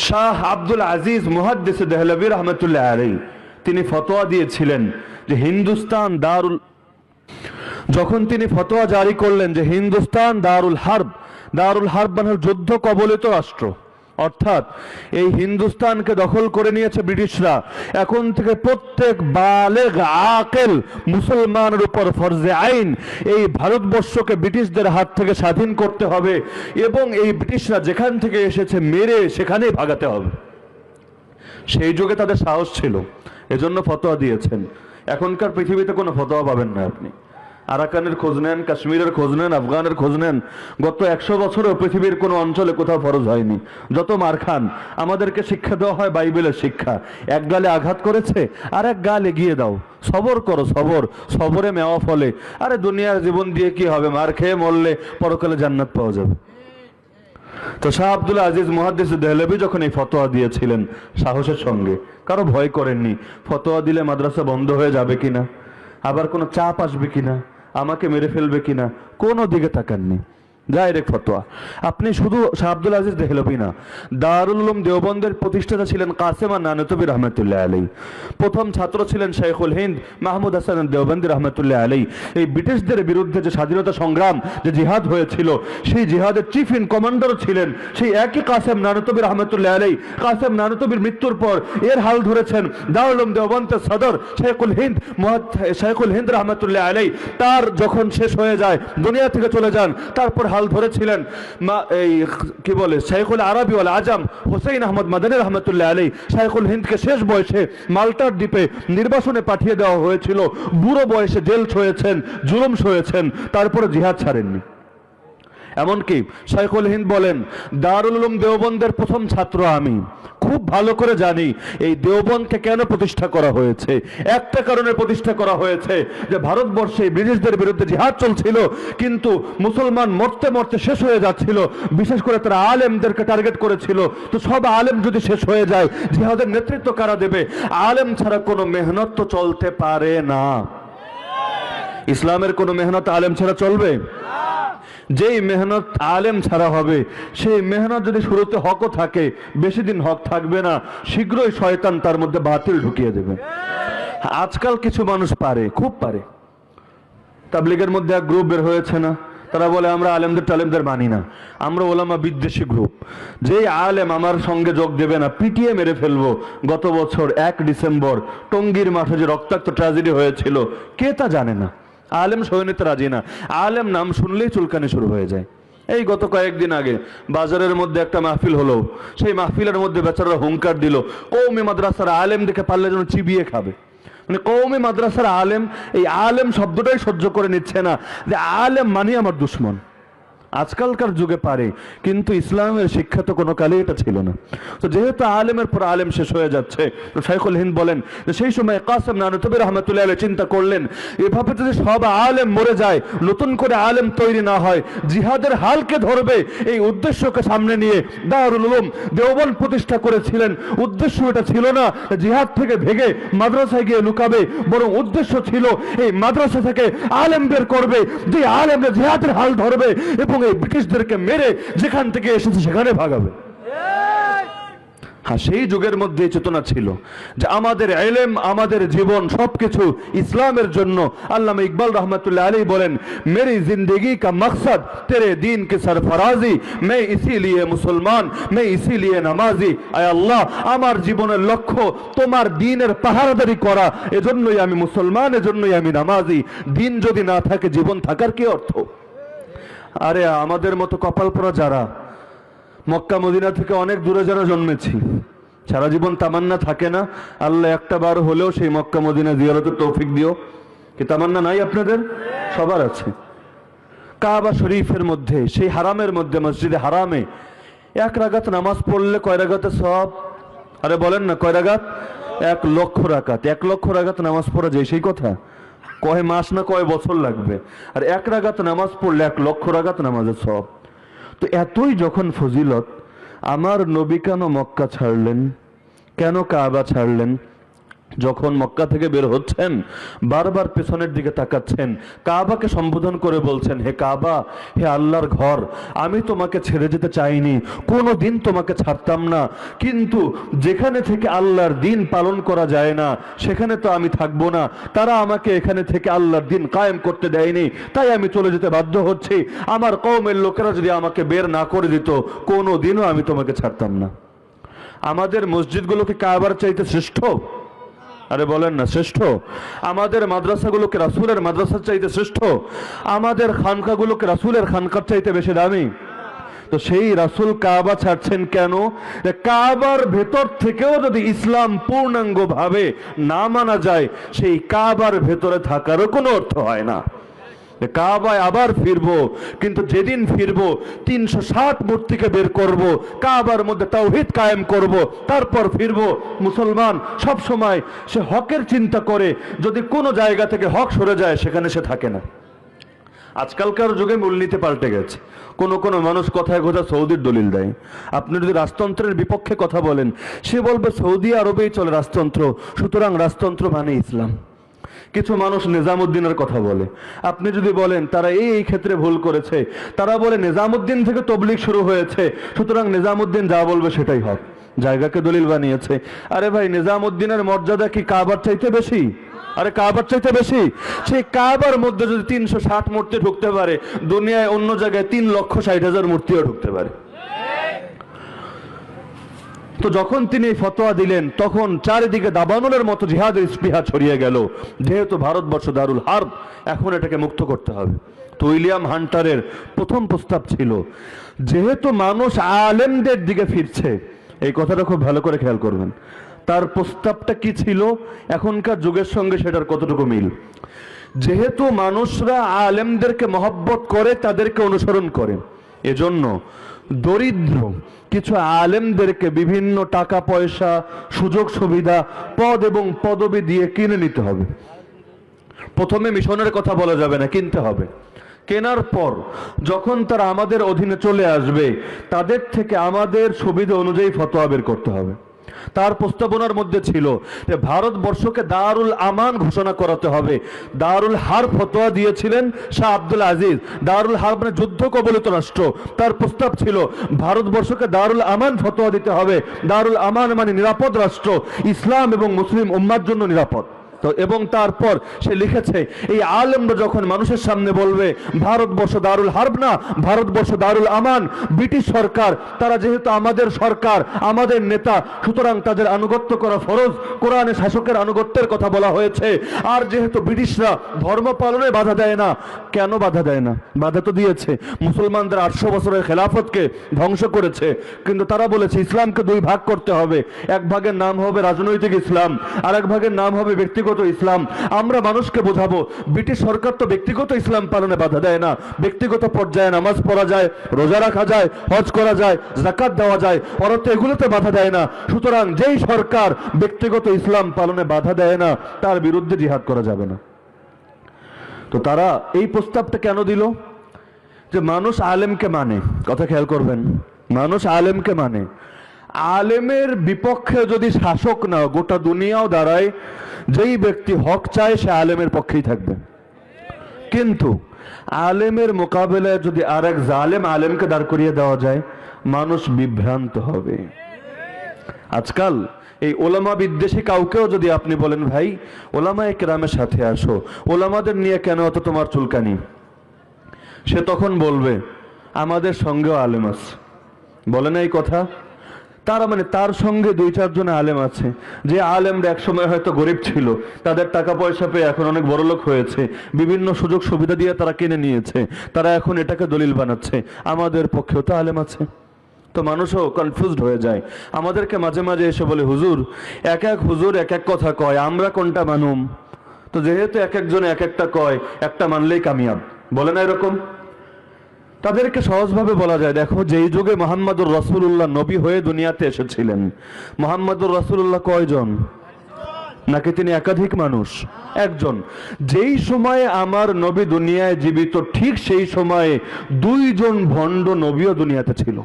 [SPEAKER 1] শাহ আব্দুল আজিজ মুহাদ্দিস দেহলভী রহমতুল্লাহ আলাইহি তিনি ফতোয়া দিয়েছিলেন যে হিন্দুস্তান দারুল, যখন তিনি ফতোয়া জারি করলেন যে হিন্দুস্তান দারুল হারব, দারুল হারব মানে যুদ্ধ কবলিত রাষ্ট্র, অর্থাৎ এই হিন্দুস্তানকে দখল করে নিয়েছে ব্রিটিশরা, এখন থেকে প্রত্যেক বালেগ আকেল মুসলমানের উপর ফরজে আইন এই ভারতবর্ষকে ব্রিটিশদের হাত থেকে স্বাধীন করতে হবে এবং এই ব্রিটিশরা যেখান থেকে এসেছে মেরে সেখানেই ভাগাতে হবে। সেই যুগে তাদের সাহস ছিল, এজন্য ফতোয়া দিয়েছেন। এখনকার পৃথিবীতে কোনো ফতোয়া পাবেন না আপনি। আরাকানের খোঁজ নেন, কাশ্মীরের খোঁজ নেন, আফগানের খোঁজ নেন, গত 100 বছরেও পৃথিবীর কোনো অঞ্চলে কোথাও ফরজ হয়নি। যত মার খান, আমাদেরকে শিক্ষা দেওয়া হয় বাইবেলের শিক্ষা, এক গালে আঘাত করেছে আর এক গাল এগিয়ে দাও, সবর করো, সবর, সবরে মেওয়া ফলে। আরে দুনিয়ার জীবন দিয়ে কি হবে, মার খেয়ে মরলে পরকালে জান্নাত পাওয়া যাবে। তো শাহ আব্দুল আজিজ মুহাদ্দিস দেহলভী যখন এই ফতোয়া দিয়েছিলেন সাহসের সঙ্গে, কারো ভয় করেননি, ফতোয়া দিলে মাদ্রাসা বন্ধ হয়ে যাবে কিনা, আবার কোনো চাপ আসবে কিনা, আমাকে মেরে ফেলবে কিনা, কোনো দিকে তাকাননি, ডাইরেক্ট ফতোয়া। আপনি শুধু শাহ আব্দুল আজিজ দেহলভী না, দারুল উলুম দেওবন্দের প্রতিষ্ঠাতা ছিলেন কাসেম নানতুবী রহমতুল্লাহ আলাইহি, প্রথম ছাত্র ছিলেন শাইখুল হিন্দ মাহমুদ হাসান দেওবন্দি রহমতুল্লাহ আলাইহি। এই ব্রিটিশদের বিরুদ্ধে যে স্বাধীনতা সংগ্রাম, যে জিহাদ হয়েছিল, সেই জিহাদের চিফ ইন কমান্ডার ছিলেন সেই একই কাসেম নানতুবী রহমতুল্লাহ আলাইহি। কাসেম নানতুবীর মৃত্যুর পর এর হাল ধরেছেন দারুল উলুম দেওবন্দের সদর শাইখুল হিন্দ রহমতুল্লাহ আলাইহি। তার যখন শেষ হয়ে যায়, দুনিয়া থেকে চলে যান, তারপর হাল ধরেছিলেন এই কি বলে শাইখুল আরবি ওয়াল আজম হুসাইন আহমদ মাদানী রহমতুল্লাহ আলাইহি। শাইখুল হিন্দকে শেষ বয়সে মাল্টার দ্বীপে নির্বাসনে পাঠিয়ে দেওয়া হয়েছিল, বুড়ো বয়সে জেল সয়েছেন, জুলুম সয়েছেন, তারপরে জিহাদ ছাড়েননি। এমনকি শাইখুল হিন্দ বলেন দারুল উলুম দেওবন্দের প্রথম ছাত্র আমি, খুব ভালো করে জানি এই দেওবন্দকে কেন প্রতিষ্ঠা করা হয়েছে। একটা কারণে প্রতিষ্ঠা করা হয়েছে যে ভারতবর্ষে ব্রিটিশদের বিরুদ্ধে জিহাদ চলছিল, কিন্তু মুসলমান মরতে মরতে শেষ হয়ে যাচ্ছিল, বিশেষ করে তারা আলেমদেরকে টার্গেট করেছিল। তো সব আলেম যদি শেষ হয়ে যায়, জিহাদের নেতৃত্ব কারা দেবে? আলেম ছাড়া কোনো মেহনত তো চলতে পারে না। ইসলামের কোনো মেহনত আলেম ছাড়া চলবে? যেই মেহনত আলেম ছাড়া হবে, সেই মেহনত যদি শুরুতে হকও থাকে, বেশি দিন হক থাকবে না, শীঘ্রই শয়তান তার মধ্যে বাতিল ঢুকিয়ে দেবে। আজকাল কিছু মানুষ পারে, খুব পারে। তাবলীগের মধ্যে এক গ্রুপ বের হয়েছে না, তারা বলে আমরা আলেমদের টালেমদের মানি না, আমরা ওলামা বিদ্বেষী গ্রুপ, যেই আলেম আমার সঙ্গে যোগ দেবে না পিটিয়ে মেরে ফেলবো। গত বছর 1 ডিসেম্বর টঙ্গীর মাঠে যে রক্তাক্ত ট্র্যাজেডি হয়েছিল, কে তা জানে না? আলেম সহে নিতে রাজি না, আলেম নাম শুনলেই চুলকানি শুরু হয়ে যায়। এই গত কয়েকদিন আগে বাজারের মধ্যে একটা মাহফিল হলো, সেই মাহফিলের মধ্যে বেচারা হুঙ্কার দিল কওমি মাদ্রাসার আলেম দেখে পারলে যেন চিবিয়ে খাবে। মানে কওমি মাদ্রাসার আলেম, এই আলেম শব্দটাই সহ্য করে নিচ্ছে না যে আলেম মানে আমার দুশ্মন। আজকালকার যুগে পারে, কিন্তু ইসলামের শিক্ষা তো কোনো কালে এটা ছিল না। তো যেহেতু আলেমের পর আলেম শেষ হয়ে যাচ্ছে, তো শাইখুল হিন্দ বলেন যে সেই সময় কাসেম নানুতুবি রহমতুল্লাহ আলাইহি চিন্তা করলেন, এভাবে যদি সব আলেম মরে যায়, নতুন করে আলেম তৈরি না হয়, জিহাদের হালকে ধরবে, এই উদ্দেশ্যকে সামনে নিয়ে দারুল উলুম দেওবন্দ প্রতিষ্ঠা করেছিলেন। উদ্দেশ্য এটা ছিল না জিহাদ থেকে ভেগে মাদ্রাসায় গিয়ে লুকাবে, বরং উদ্দেশ্য ছিল এই মাদ্রাসা থেকে আলেম বের করবে, যে আলেমরা জিহাদের হাল ধরবে এবং এই ব্রিটিশদেরকে মেরে যেখান থেকে এসেছে সেখানে ভাগাবে। হ্যাঁ, সেই যুগের মধ্যে চেতনা ছিল যে আমাদের ইলম, আমাদের জীবন সবকিছু ইসলামের জন্য। আল্লামা ইকবাল রহমতুল্লাহ আলাইহি বলেন, মেরি জিंदगी का मकसद तेरे दीन की सरफराजी, मैं इसीलिए मुसलमान, मैं इसीलिए नमाजी। আয় আল্লাহ, আমার জীবনের লক্ষ্য তোমার দ্বীনের পাহারাদারি করা, এজন্যই আমি মুসলমান, এজন্যই আমি নামাজি। দ্বীন যদি না থাকে জীবন থাকার কি অর্থ? আরে আমাদের মতো কপাল পোড়া যারা মক্কা মদিনা থেকে অনেক দূরে যারা জন্মেছি, সারা জীবন তামান্না থাকে না আল্লাহ একটা বার হলেও সেই মক্কা মদিনা জিয়ারতের তৌফিক দিও? কি তামান্না নাই আপনাদের? সবার আছে। কাবা শরীফের মধ্যে, সেই হারামের মধ্যে, মসজিদে হারামে এক রাকাত নামাজ পড়লে কয় রাকাতে সওয়াব? আরে বলেন না, কয় রাকাত? 1 লক্ষ রাকাত। 1 লক্ষ রাকাত নামাজ পড়া যায়, সেই কথা কয় মাস না কয় বছর লাগবে। আর 1 রাকাত নামাজ পড়লে 1 লক্ষ রাকাত নামাজের সওয়াব। তো এতই যখন ফজিলত, আমার নবী কেন মক্কা ছাড়লেন, কেন কাবা ছাড়লেন? যখন মক্কা থেকে বের হচ্ছেন বারবার পেছনের দিকে তাকাচ্ছেন, কাবাকে সম্বোধন করে বলছেন, হে কাবা, হে আল্লাহর ঘর, আমি তোমাকে ছেড়ে যেতে চাইনি, কোনোদিন তোমাকে ছাড়তাম না, কিন্তু যেখানে থেকে আল্লাহর দিন পালন করা যায় না সেখানে তো আমি থাকবো না। তারা আমাকে এখানে থেকে আল্লাহর দিন কায়েম করতে দেয়নি, তাই আমি চলে যেতে বাধ্য হচ্ছি। আমার কওমের লোকেরা যদি আমাকে বের না করে দিত, কোনোদিনও আমি তোমাকে ছাড়তাম না। আমাদের মসজিদগুলোকে কাবার চাইতে শ্রেষ্ঠ? আরে বলেন না, শ্রেষ্ঠ? আমাদের মাদ্রাসাগুলোকে রাসূলের মাদ্রাসার চাইতে শ্রেষ্ঠ? আমাদের খানকাগুলোকে রাসূলের খানকার চাইতে বেশি দামি? তো সেই রাসূল কাবা ছাড়ছেন কেন? কাবার ভেতর থেকেও যদি ইসলাম পূর্ণাঙ্গ ভাবে না মানা যায়, সেই কাবার ভেতরে থাকারও কোনো অর্থ হয় না। কাবায় আবার ফিরবো, কিন্তু যেদিন ফিরবো 360 মূর্তিকে বের করব, কাবার মধ্যে তাওহীদ কায়েম করব, তারপর ফিরবো। মুসলমান সব সময় সে হকের চিন্তা করে, যদি কোনো জায়গা থেকে হক সরে যায় সেখানে সে থাকে না। আজকালকার যুগে মূলনীতি পাল্টে গেছে। কোনো মানুষ কথায় কথা সৌদির দলিল দেয়। আপনি যদি রাজতন্ত্রের বিপক্ষে কথা বলেন, সে বলবে সৌদি আরবেই চলে রাজতন্ত্র, সুতরাং রাজতন্ত্র মানে ইসলাম। কিছু মানুষ নিজামুদ্দিনের কথা বলে, আপনি যদি বলেন তারা এই ক্ষেত্রে ভুল করেছে, তারা বলে নিজামুদ্দিন থেকে তবলিগ শুরু হয়েছে, সুতরাং নিজামুদ্দিন যা বলবে সেটাই হক, জায়গাকে দলিল বানিয়েছে। আরে ভাই, নিজামুদ্দিনের মর্যাদা কি কাবার চাইতে বেশি? আরে কাবার চাইতে বেশি? সেই কাবার মধ্যে যদি 360 মূর্তি ঢুকতে পারে, দুনিয়ায় অন্য জায়গায় 3,60,000 মূর্তিও ঢুকতে পারে। তো যখন তিনি ফতোয়া দিলেন, তখন চারিদিকে দাবানলের মতো জিহাদের স্পৃহা ছড়িয়ে গেল। যেহেতু ভারতবর্ষ দারুল হার্ব, এখন এটাকে মুক্ত করতে হবে। তো উইলিয়াম হান্টারের প্রথম প্রস্তাব ছিল, যেহেতু মানুষ আলেমদের দিকে ফিরছে, এই কথাটা খুব ভালো করে খেয়াল করবেন, তার প্রস্তাবটা কি ছিল, এখনকার যুগের সঙ্গে সেটার কতটুকু মিল? যেহেতু মানুষরা আলেমদেরকে মহব্বত করে, তাদেরকে অনুসরণ করে, এজন্য দরিদ্র কিছু আলেমদেরকে বিভিন্ন টাকা পয়সা, সুযোগ সুবিধা, পদ এবং পদবি দিয়ে কিনে নিতে হবে। প্রথমে মিশনের কথা বলা যাবে না, কিনতে হবে। কেনার পর যখন তারা আমাদের অধীনে চলে আসবে, তাদের থেকে আমাদের সুবিধা অনুযায়ী ফতোয়া বের করতে হবে। তার প্রস্তাবনার মধ্যে ছিল যে ভারতবর্ষকে দারুল আমান ঘোষণা করাতে হবে। দারুল হার্ব ফতোয়া দিয়েছিলেন শাহ আব্দুল আজিজ, দারুল হার্ব মানে যুদ্ধ কবলিত রাষ্ট্র। তার প্রস্তাব ছিল ভারতবর্ষকে দারুল আমান ফতোয়া দিতে হবে। দারুল আমান মানে নিরাপদ রাষ্ট্র, ইসলাম এবং মুসলিম উম্মার জন্য নিরাপদ। তো এবং তারপর সে লিখেছে, এই আলেমরা যখন মানুষের সামনে বলবে ভারতবর্ষ দারুল হার্ব না, ভারতবর্ষ দারুল আমান, ব্রিটিশ সরকার, তারা যেহেতু আমাদের সরকার, আমাদের নেতা, সুতরাং তাদের আনুগত্য করা ফরজ। কোরআনে শাসকের আনুগত্যের কথা বলা হয়েছে। আর যেহেতু ব্রিটিশরা ধর্ম পালনে বাধা দেয় না, কেন বাধা দেয় না? বাধা তো দিয়েছে। মুসলমানদের 800 বছরের খেলাফতকে ধ্বংস করেছে, কিন্তু তারা বলেছে ইসলামকে 2 ভাগ করতে হবে। এক ভাগের নাম হবে রাজনৈতিক ইসলাম, আর এক ভাগের নাম হবে ব্যক্তিগত ব্যক্তিগত ইসলাম। আমরা মানুষকে বোঝাবো ব্রিটিশ সরকার তো ব্যক্তিগত ইসলাম পালনে বাধা দেয় না, ব্যক্তিগত পর্যায়ে নামাজ পড়া যায়, রোজা রাখা যায়, হজ করা যায়, যাকাত দেওয়া যায়, ওরা তো এগুলোতে বাধা দেয় না। সুতরাং যেই সরকার ব্যক্তিগত ইসলাম পালনে বাধা দেয় না তার বিরুদ্ধে জিহাদ করা যাবে না। তো তারা এই প্রস্তাবটা কেন দিল? যে মানুষ আলেমকে মানে, কথা খেয়াল করবেন, মানুষ আলেমকে মানে। আলেমের বিপক্ষে যদি শাসক না গোটা দুনিয়াও দাঁড়ায়, যেই ব্যক্তি হক চায় সে আলেমের পক্ষেই থাকবে। কিন্তু আলেমের মোকাবেলায় যদি আরেক জালেম আলেমকে দাঁড় করিয়ে দেওয়া যায়, মানুষ বিভ্রান্ত হবে। আজকাল এই ওলামা বিদ্বেষী কাউকেও যদি আপনি বলেন ভাই ওলামায়ে কেরামের সাথে আসো, ওলামাদের নিয়ে কেন অত তোমার চুলকানি, সে তখন বলবে আমাদের সঙ্গেও আলেম আছে। বলে না এই কথা? তার মানে তার সঙ্গে দুই চারজন আলেম আছে, যে আলেমরা একসময় হয়তো গরিব ছিল, তাদের টাকা পয়সা পেয়ে এখন অনেক বড়লোক হয়েছে, বিভিন্ন সুযোগ সুবিধা দিয়ে তারা কিনে নিয়েছে, তারা এখন এটাকে দলিল বানাচ্ছে আমাদের পক্ষেও তো আলেম আছে। তো মানুষও কনফিউজড হয়ে যায়। আমাদেরকে মাঝে মাঝে এসে বলে হুজুর এক এক হুজুর এক এক কথা কয়, আমরা কোনটা মানুম? তো যেহেতু এক একজনে এক একটা কয়, একটা মানলেই কামিয়াব, বলে না এরকম? তাদেরকে সহজভাবে বলা যায়, দেখো যেই যুগে মোহাম্মদুর রাসূলুল্লাহ নবী হয়ে দুনিয়াতে এসেছিলেন, মোহাম্মদুর রাসূলুল্লাহ কয়জন? নাকি তিনি একাধিক মানুষ? একজন। যেই সময়ে আমার নবী দুনিয়ায় জীবিত ঠিক সেই সময়ে দুইজন ভণ্ড নবীও দুনিয়াতে ছিল।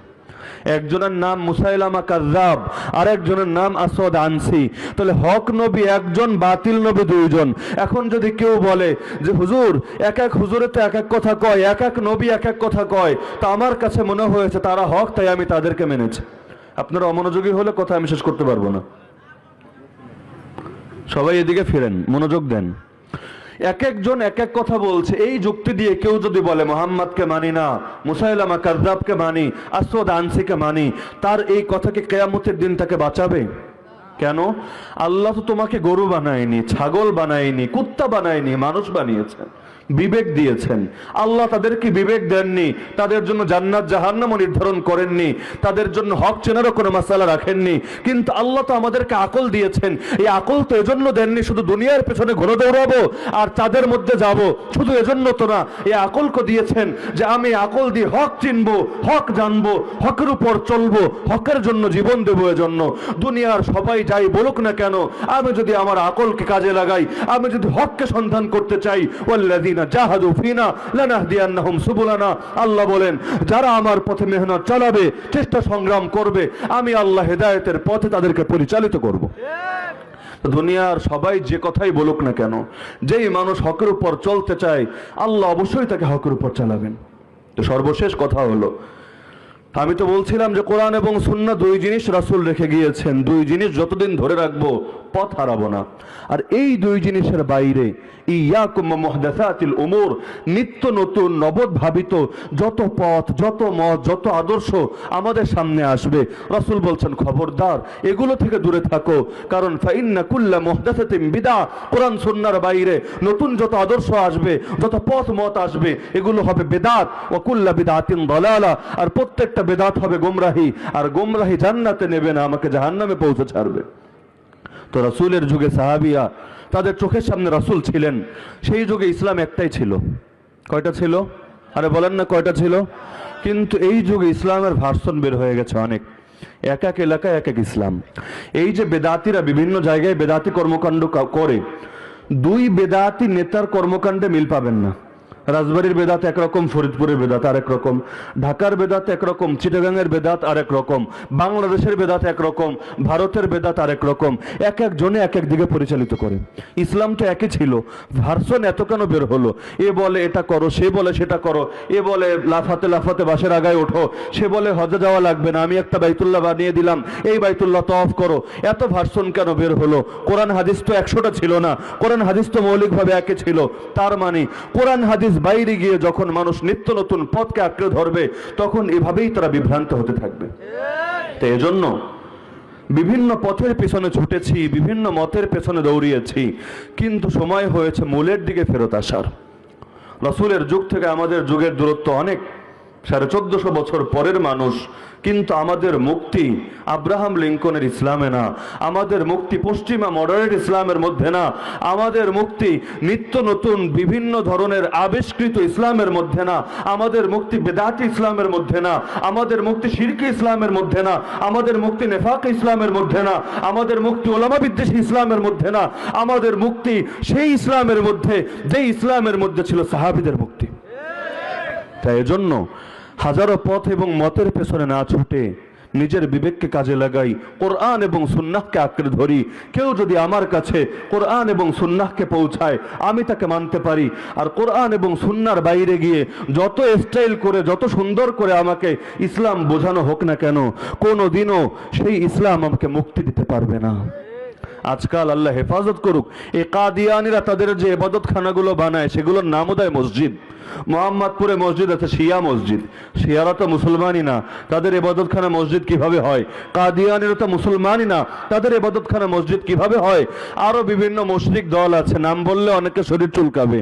[SPEAKER 1] একজনের নাম মুসাইলামা কাযযাব, আর একজনের নাম আসওয়াদ আনসি। তাহলে হক নবী একজন, বাতিল নবী দুইজন। এখন যদি কেউ বলে যে হুজুর এক এক হুজুরে তো এক এক কথা কয়, এক এক নবী এক এক কথা কয়, তো আমার কাছে মনে হয়েছে তারা হক তাই আমি তাদেরকে মেনেছি। আপনারা অমনোযোগী হলে কথা আমি শেষ করতে পারবো না। সবাই এদিকে ফিরেন, মনোযোগ দেন। এক একজন এক এক কথা বলছে। এই যুক্তি দিয়ে কেউ যদি বলে মোহাম্মদকে মানি না, মুসাইলামা কাযযাবকে মানি, আসওয়াদ আনসিকে মানি, তার এই কথাকে কিয়ামতের দিন তাকে বাঁচাবে? কেন? আল্লাহ তো তোমাকে গরু বানায়নি, ছাগল বানায়নি, কুত্তা বানায়নি, মানুষ বানিয়েছেন, বিবেক দিয়েছেন। আল্লাহ তাদেরকে বিবেক দেননি, তাদের জন্য জান্নাত জাহান্নামও নির্ধারণ করেননি, তাদের জন্য হক চেনারও কোনো মাসালা রাখেননি। কিন্তু আল্লাহ তো আমাদেরকে আকল দিয়েছেন। এই আকল তো এজন্য দেননি শুধু দুনিয়ার পেছনে ঘুরে দৌড়াবো আর তাদের মধ্যে যাব, শুধু এজন্য তো না। এই আকলকে দিয়েছেন যে আমি আকল দিয়ে হক চিনবো, হক জানবো, হকের উপর চলবো, হকের জন্য জীবন দেবো। এজন্য দুনিয়ার সবাই যাই বলুক না কেন, আমি যদি আমার আকলকে কাজে লাগাই, আমি যদি হককে সন্ধান করতে চাই, ওয়াল্লাযীনা জাহাদু ফিনা লানাহদিয়ান্নাহুম সুবুলানা, আল্লাহ বলেন যারা আমার পথে মেহনত চালাবে, চেষ্টা সংগ্রাম করবে, আমি আল্লাহ হেদায়েতের পথে তাদেরকে পরিচালিত করব। দুনিয়ার সবাই যে কথাই বলুক না কেন, যেই মানুষ হকের উপর চলতে চায় আল্লাহ অবশ্যই তাকে হকের উপর চালাবেন। তো সর্বশেষ কথা হলো, আমি তো বলছিলাম যে কোরআন এবং সুন্নাহ দুই জিনিস রাসূল রেখে গিয়েছেন, দুই জিনিস যতদিন ধরে রাখবো পথ হারাবো না। আর এই দুই জিনিসের বাইরে ইয়াকুম মুহদাসাতিল উমুর, নিত্য নতুন নবদ্ভাবিত যত পথ, যত মত, যত আদর্শ আমাদের সামনে আসবে, রাসূল বলছেন খবরদার এগুলো থেকে দূরে থাকো। কারণ ফাইন্না কুল্লা মুহদাসাতিন বিদআহ, কোরআন সুন্নাহর বাইরে নতুন যত আদর্শ আসবে, যত পথ মত আসবে, এগুলো হবে বিদআত। ওয়া কুল্লা বিদআতিন দালালা, আর প্রত্যেকটা বিদআত হবে গোমরাহি, আর গোমরাহি জান্নাতে নেবে না, আমাকে জাহান্নামে পৌঁছে ছাড়বে। তো রাসূলের যুগে সাহাবিয়া, তাদের চোখের সামনে রাসূল ছিলেন, সেই যুগে ইসলাম একটাই ছিল। কয়টা ছিল? আরে বলেন না কয়টা ছিল? কিন্তু এই যুগে ইসলামের ভার্সন বের হয়ে গেছে অনেক, এক এক এলাকায় এক এক ইসলাম। এই যে বেদাতিরা বিভিন্ন জায়গায় বেদাতি কর্মকাণ্ড করে, দুই বেদাতি নেতার কর্মকাণ্ডে মিল পাবেন না। রাজবাড়ির বেদাত একরকম, ফরিদপুরের বেদাত আরেক রকম, ঢাকার বেদাত একরকম, চিটাগাংয়ের বেদাত আরেক রকম, বাংলাদেশের বেদাত একরকম, ভারতের বেদাত আরেক রকম। এক একজনে এক এক দিকে পরিচালিত করে। ইসলাম তো একই ছিল, ভার্সন এত কেন বের হলো? এ বলে এটা করো, সে বলে সেটা করো, এ বলে লাফাতে লাফাতে বাসের আগায় ওঠো, সে বলে হজে যাওয়া লাগবে না, আমি একটা বাইতুল্লাহ বানিয়ে দিলাম, এই বাইতুল্লাহ তওয়াফ করো। এত ভার্সন কেন বের হলো? কোরআন হাদিস তো 100টা ছিল না, কোরআন হাদিস তো মৌলিকভাবে একই ছিল। তার মানে কোরআন হাদিস বাইরে গিয়ে যখন মানুষ নিত্য নতুন পথকে আঁকড়ে ধরবে, তখন এভাবেই তারা বিভ্রান্ত হতে থাকবে। তো এজন্য বিভিন্ন পথের পেছনে ছুটেছি, বিভিন্ন মতের পেছনে দৌড়িয়েছি, কিন্তু সময় হয়েছে মূলের দিকে ফেরত আসার। রাসূলের যুগ থেকে আমাদের যুগের দূরত্ব অনেক, 1450 বছর পরের মানুষ, কিন্তু আমাদের মুক্তি আব্রাহাম লিঙ্কনের ইসলামে না, আমাদের মুক্তি পশ্চিমা মডারেট ইসলামের মধ্যে না, আমাদের মুক্তি নিত্য নতুন বিভিন্ন ধরনের আবিষ্কৃত ইসলামের মধ্যে না, আমাদের মুক্তি বেদাতি ইসলামের মধ্যে না, আমাদের মুক্তি শিরকি ইসলামের মধ্যে না, আমাদের মুক্তি নেফাক ইসলামের মধ্যে না, আমাদের মুক্তি ওলামা বিদ্বেষী ইসলামের মধ্যে না, আমাদের মুক্তি সেই ইসলামের মধ্যে যে ইসলামের মধ্যে ছিল সাহাবীদের মুক্তি। তাই এজন্য হাজারো পথ এবং মতের পেছনে না ছুটে নিজের বিবেককে কাজে লাগাই, কোরআন এবং সুন্নাহকে আঁকড়ে ধরি। কেউ যদি আমার কাছে কোরআন এবং সুন্নাহকে পৌঁছায়, আমি তাকে মানতে পারি। আর কোরআন এবং সুন্নাহর বাইরে গিয়ে যত স্টাইল করে, যত সুন্দর করে আমাকে ইসলাম বোঝানো হোক না কেন, কোনোদিনও সেই ইসলাম আমাকে মুক্তি দিতে পারবে না। আজকাল আল্লাহ হেফাজত করুক, এই কাদিয়ানিরা তাদের যে ইবাদতখানাগুলো বানায় সেগুলোর নামও দেয় মসজিদ। মোহাম্মদপুরে মসজিদ আছে, শিয়া মসজিদ। শিয়ারা তো মুসলমানই না, তাদের ইবাদতখানা মসজিদ কিভাবে হয়? কাদিয়ানিরা তো মুসলমানই না, তাদের ইবাদতখানা মসজিদ কিভাবে হয়? আরো বিভিন্ন মুশরিক দল আছে, নাম বললে অনেকে শরীর চুলকাবে,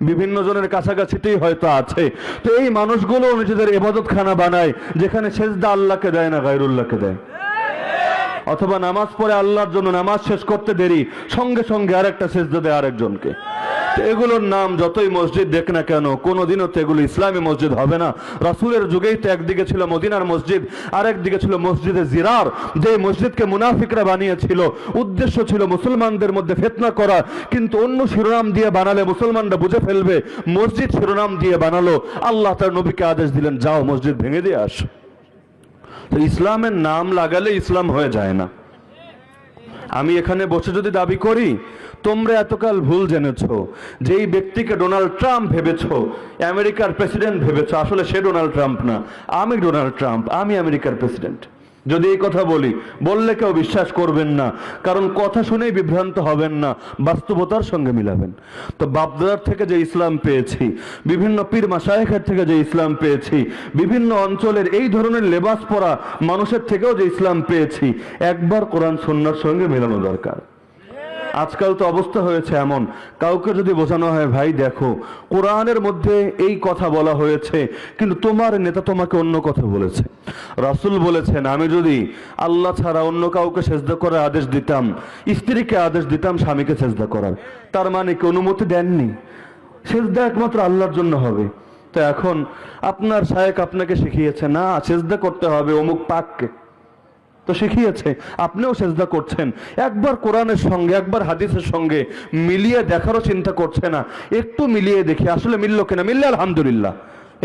[SPEAKER 1] বিভিন্ন জনের কাছাকাছিতেই হয়তো আছে। তো এই মানুষগুলো নিজেদের ইবাদতখানা বানায়, যেখানে সেজদা আল্লাহকে দেয় না, গায়রুল্লাহকে দেয়। অথবা নামাজ পড়ে আল্লাহর জন্য নামাজ শেষ করতে দেরি, সঙ্গে সঙ্গে আরেকটা সেজদা দেয় আরেকজনকে। এগুলোর নাম যতই মসজিদ দেখ না কেন, কোনোদিনও তো এগুলো ইসলামী মসজিদ হবে না। রাসূলের যুগেই তো একদিকে ছিল মদিনার মসজিদ, আরেকদিকে ছিল মসজিদে জিরার, যে মসজিদকে মুনাফিকরা বানিয়েছিল। উদ্দেশ্য ছিল মুসলমানদের মধ্যে ফিতনা করা, কিন্তু অন্য শিরোনাম দিয়ে বানালে মুসলমানরা বুঝে ফেলবে। মসজিদ শিরোনাম দিয়ে বানালো, আল্লাহ তার নবীকে আদেশ দিলেন, যাও মসজিদ ভেঙে দিয়ে আস। তো ইসলামের নাম লাগালে ইসলাম হয়ে যায় না। আমি এখানে বসে যদি দাবি করি তোমরা এতকাল ভুল জেনেছো, যেই ব্যক্তিকে ডোনাল্ড ট্রাম্প ভেবেছো, আমেরিকার প্রেসিডেন্ট ভেবেছো, আসলে সে ডোনাল্ড ট্রাম্প না, আমি ডোনাল্ড ট্রাম্প, আমি আমেরিকার প্রেসিডেন্ট। যদি এই কথা বললে কেউ বিশ্বাস করবেন না, কারণ কথা শুনেই বিভ্রান্ত হবেন না, বাস্তবতার সঙ্গে মিলাবেন। তো বাপদাদার থেকে যে ইসলাম পেয়েছি, বিভিন্ন পীর মাশায়েখের থেকে যে ইসলাম পেয়েছি, বিভিন্ন অঞ্চলের এই ধরনের লেবাস পরা মানুষের থেকেও যে ইসলাম পেয়েছি, একবার কোরআন সুন্নাহর সঙ্গে মেলানো দরকার। আজকাল তো অবস্থা হয়েছে এমন, কাউকে যদি বোঝানো হয়, ভাই দেখো কোরআনের মধ্যে এই কথা বলা হয়েছে, কিন্তু তোমার নেতা তোমাকে অন্য কথা বলেছে। রাসূল বলেছেন, আমি যদি আল্লাহ ছাড়া অন্য কাউকে সেজদা করার আদেশ দিতাম, স্ত্রীকে আদেশ দিতাম স্বামীকে সেজদা করার। তার মানে কি অনুমতি দেননি? সেজদা একমাত্র আল্লাহর জন্য হবে। তো এখন আপনার শায়েখ আপনাকে শিখিয়েছে, না সেজদা করতে হবে অমুক পাককে, তো শিখিয়েছে, আপনিও সেজদা করছেন। একবার কোরআনের সঙ্গে, একবার হাদিসের সঙ্গে মিলিয়ে দেখারও চিন্তা করছে না, একটু মিলিয়ে দেখি আসলে মিলল কিনা। মিললে আলহামদুলিল্লাহ,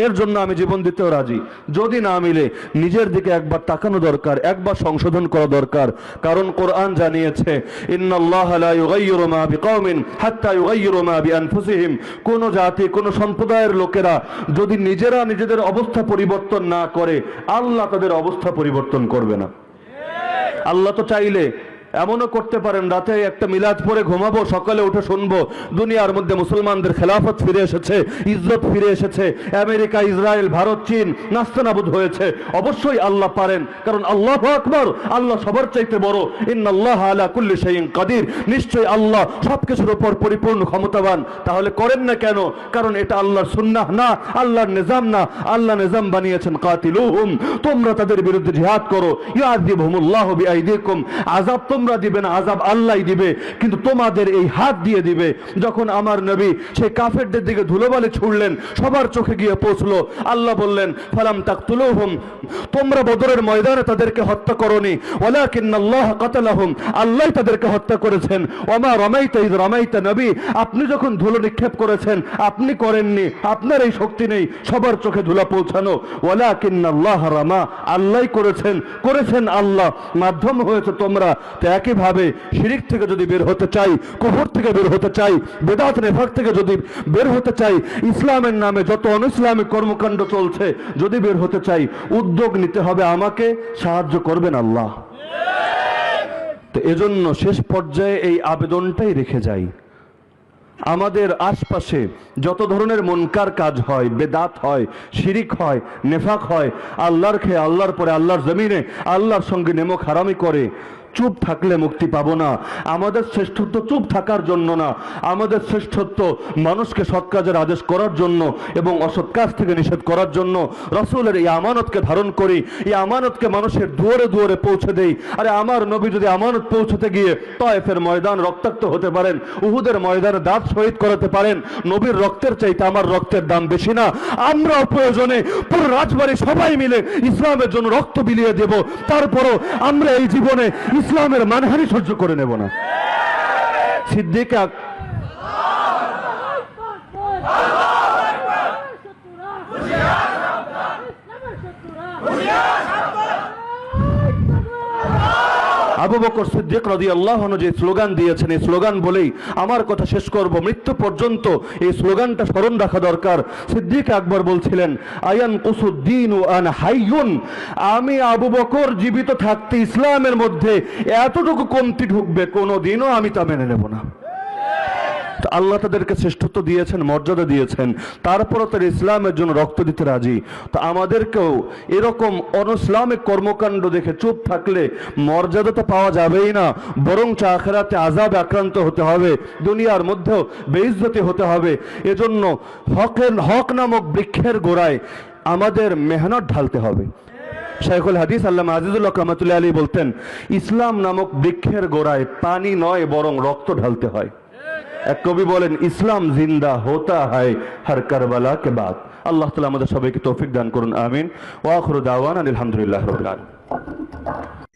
[SPEAKER 1] এর জন্য আমি জীবন দিতেও রাজি। যদি না মিলে নিজের দিকে একবার তাকানো দরকার, একবার সংশোধন করা দরকার। কারণ কোরআন জানিয়েছে, ইন্নাল্লাহা লা ইউগাইয়িরু মা বিকওমিন হাত্তা ইউগাইয়িরু মা বিআনফুসিহিম। কোন জাতি, কোন সম্প্রদায়ের লোকেরা যদি নিজেরা নিজেদের অবস্থা পরিবর্তন না করে, আল্লাহ তাদের অবস্থা পরিবর্তন করবে না। আল্লাহ তো চাইলে এমনও করতে পারেন, রাতে একটা মিলাদ পরে ঘুমাবো, সকালে উঠে শুনবো দুনিয়ার মধ্যে মুসলমানদের খেলাফত ফিরে এসেছে, ইজ্জত ফিরে এসেছে, আমেরিকা, ইসরায়েল, ভারত, চীন নাস্তানাবুদ হয়েছে। অবশ্যই আল্লাহ পারেন, কারণ আল্লাহু আকবার, আল্লাহ সবার চাইতে বড়। ইন্নাল্লাহা আলা কুল্লি শাইইন কাদির, নিশ্চয় আল্লাহ সবকিছুর উপর পরিপূর্ণ ক্ষমতাবান। তাহলে করেন না কেন? কারণ এটা আল্লাহর সুন্নাহ না, আল্লাহর নিজাম না। আল্লাহ নিজাম বানিয়েছেন, কাতিলুহুম, তোমরা তাদের বিরুদ্ধে জিহাদ করো, ইউআযিবহুমুল্লাহু বিআইদিকুম, আযাব তোমরা দিবে না, আযাব আল্লাহই দিবে, কিন্তু তোমাদের এই হাত দিয়ে দিবে। যখন আমার নবী সেই কাফেরদের দিকে ধুলোবালি ছুড়লেন, সবার চোখে গিয়ে পৌঁছলো, আল্লাহ বললেন, ফালাম তাকতুলুহুম, তোমরা বদরের ময়দানে তাদেরকে হত্যা করোনি, ওয়ালাকিন্নাল্লাহ কাতালাহুম, আল্লাহ তাদেরকে হত্যা করেছেন। ওমা রামাইতা ইয রামাইতা, নবী আপনি যখন ধুলো নিক্ষেপ করেছেন আপনি করেননি, আপনার এই শক্তি নেই সবার চোখে ধুলা পৌঁছানো। ওয়ালাকিন্নাল্লাহ রামা, আল্লাহ করেছেন আল্লাহ, মাধ্যম হয়েছে তোমরা। তো একইভাবে শিরিক থেকে যদি বের হতে চাই, কুফর থেকে বের হতে চাই, বেদাত নেফাক থেকে যদি বের হতে চাই, ইসলামের নামে যত অনইসলামিক কর্মকাণ্ড চলছে যদি বের হতে চাই, উদ্যোগ নিতে হবে আমাকে, সাহায্য করবেন আল্লাহ। তো এজন্য শেষ পর্যায়ে এই আবেদনটাই রেখে যাই, আমাদের আশপাশে যত ধরনের মুনকার কাজ হয়, বেদাত হয়, শিরিক হয়, নেফাক হয়, আল্লাহর খেয়ে আল্লাহর পরে আল্লাহর জমিনে আল্লাহর সঙ্গে নেমক হারামি করে, চুপ থাকলে মুক্তি পাবো না। আমাদের শ্রেষ্ঠত্ব চুপ থাকার জন্য না, আমাদের শ্রেষ্ঠত্ব মানুষকে সৎ কাজের আদেশ করার জন্য এবং অসৎ কাজ থেকে নিষেধ করার জন্য। রাসূলের এই আমানতকে ধারণ করি, এই আমানতকে মানুষের দুয়ারে দুয়ারে পৌঁছে দেই। আরে আমার নবী যদি আমানত পৌঁছতে গিয়ে তায়েফের ময়দান রক্তাক্ত হতে পারেন, উহুদের ময়দানে দাঁত শহীদ করাতে পারেন, নবীর রক্তের চাইতে আমার রক্তের দাম বেশি না? আমরাও প্রয়োজনে পুরো রাজবাড়ি সবাই মিলে ইসলামের জন্য রক্ত বিলিয়ে দেব, তারপরও আমরা এই জীবনে ইসলামের মানহানি সহ্য করে নেব না। সিদ্দিক আবু বকর সিদ্দিক রাদিয়াল্লাহু আনহু যে স্লোগান দিয়েছেন, এই স্লোগান বলেই আমার কথা শেষ করব। মৃত্যু পর্যন্ত এই স্লোগানটা স্মরণ রাখা দরকার। সিদ্দিক আকবর বলছিলেন, আয়ান কুসুদ্দিন আনা হাইয়ুন, আমি আবু বকর জীবিত থাকতে ইসলামের মধ্যে এতটুকু কমতি ঢুকবে কোনোদিনও আমি তা মেনে নেব না। আল্লাহ তাদেরকে শ্রেষ্ঠত্ব দিয়েছেন, মর্যাদা দিয়েছেন, তারপরও তারা ইসলামের জন্য রক্ত দিতে রাজি। তো আমাদেরকেও এরকম অনইসলামিক কর্মকাণ্ড দেখে চুপ থাকলে মর্যাদা তো পাওয়া যাবেই না, বরং আখিরাতে আযাবে আক্রান্ত হতে হবে, দুনিয়ার মধ্যেও বেইজ্জতি হতে হবে। এজন্য হক নামক বৃক্ষের গোড়ায় আমাদের মেহনত ঢালতে হবে। শাইখুল হাদিস আল্লামা আজিজুল্লাহ রহমাতুল্লাহি আলাইহি বলতেন, ইসলাম নামক বৃক্ষের গোড়ায় পানি নয় বরং রক্ত ঢালতে হয়। এক কবি বলেন, ইসলাম জিন্দা হোতা হয় হর কারবালা কে বাদ। আল্লাহ তাআলা আমাদের সবাইকে তৌফিক দান করুন, আমিন। ওয়া আখিরু দাওয়ানা আলহামদুলিল্লাহি রাব্বিল আলামিন।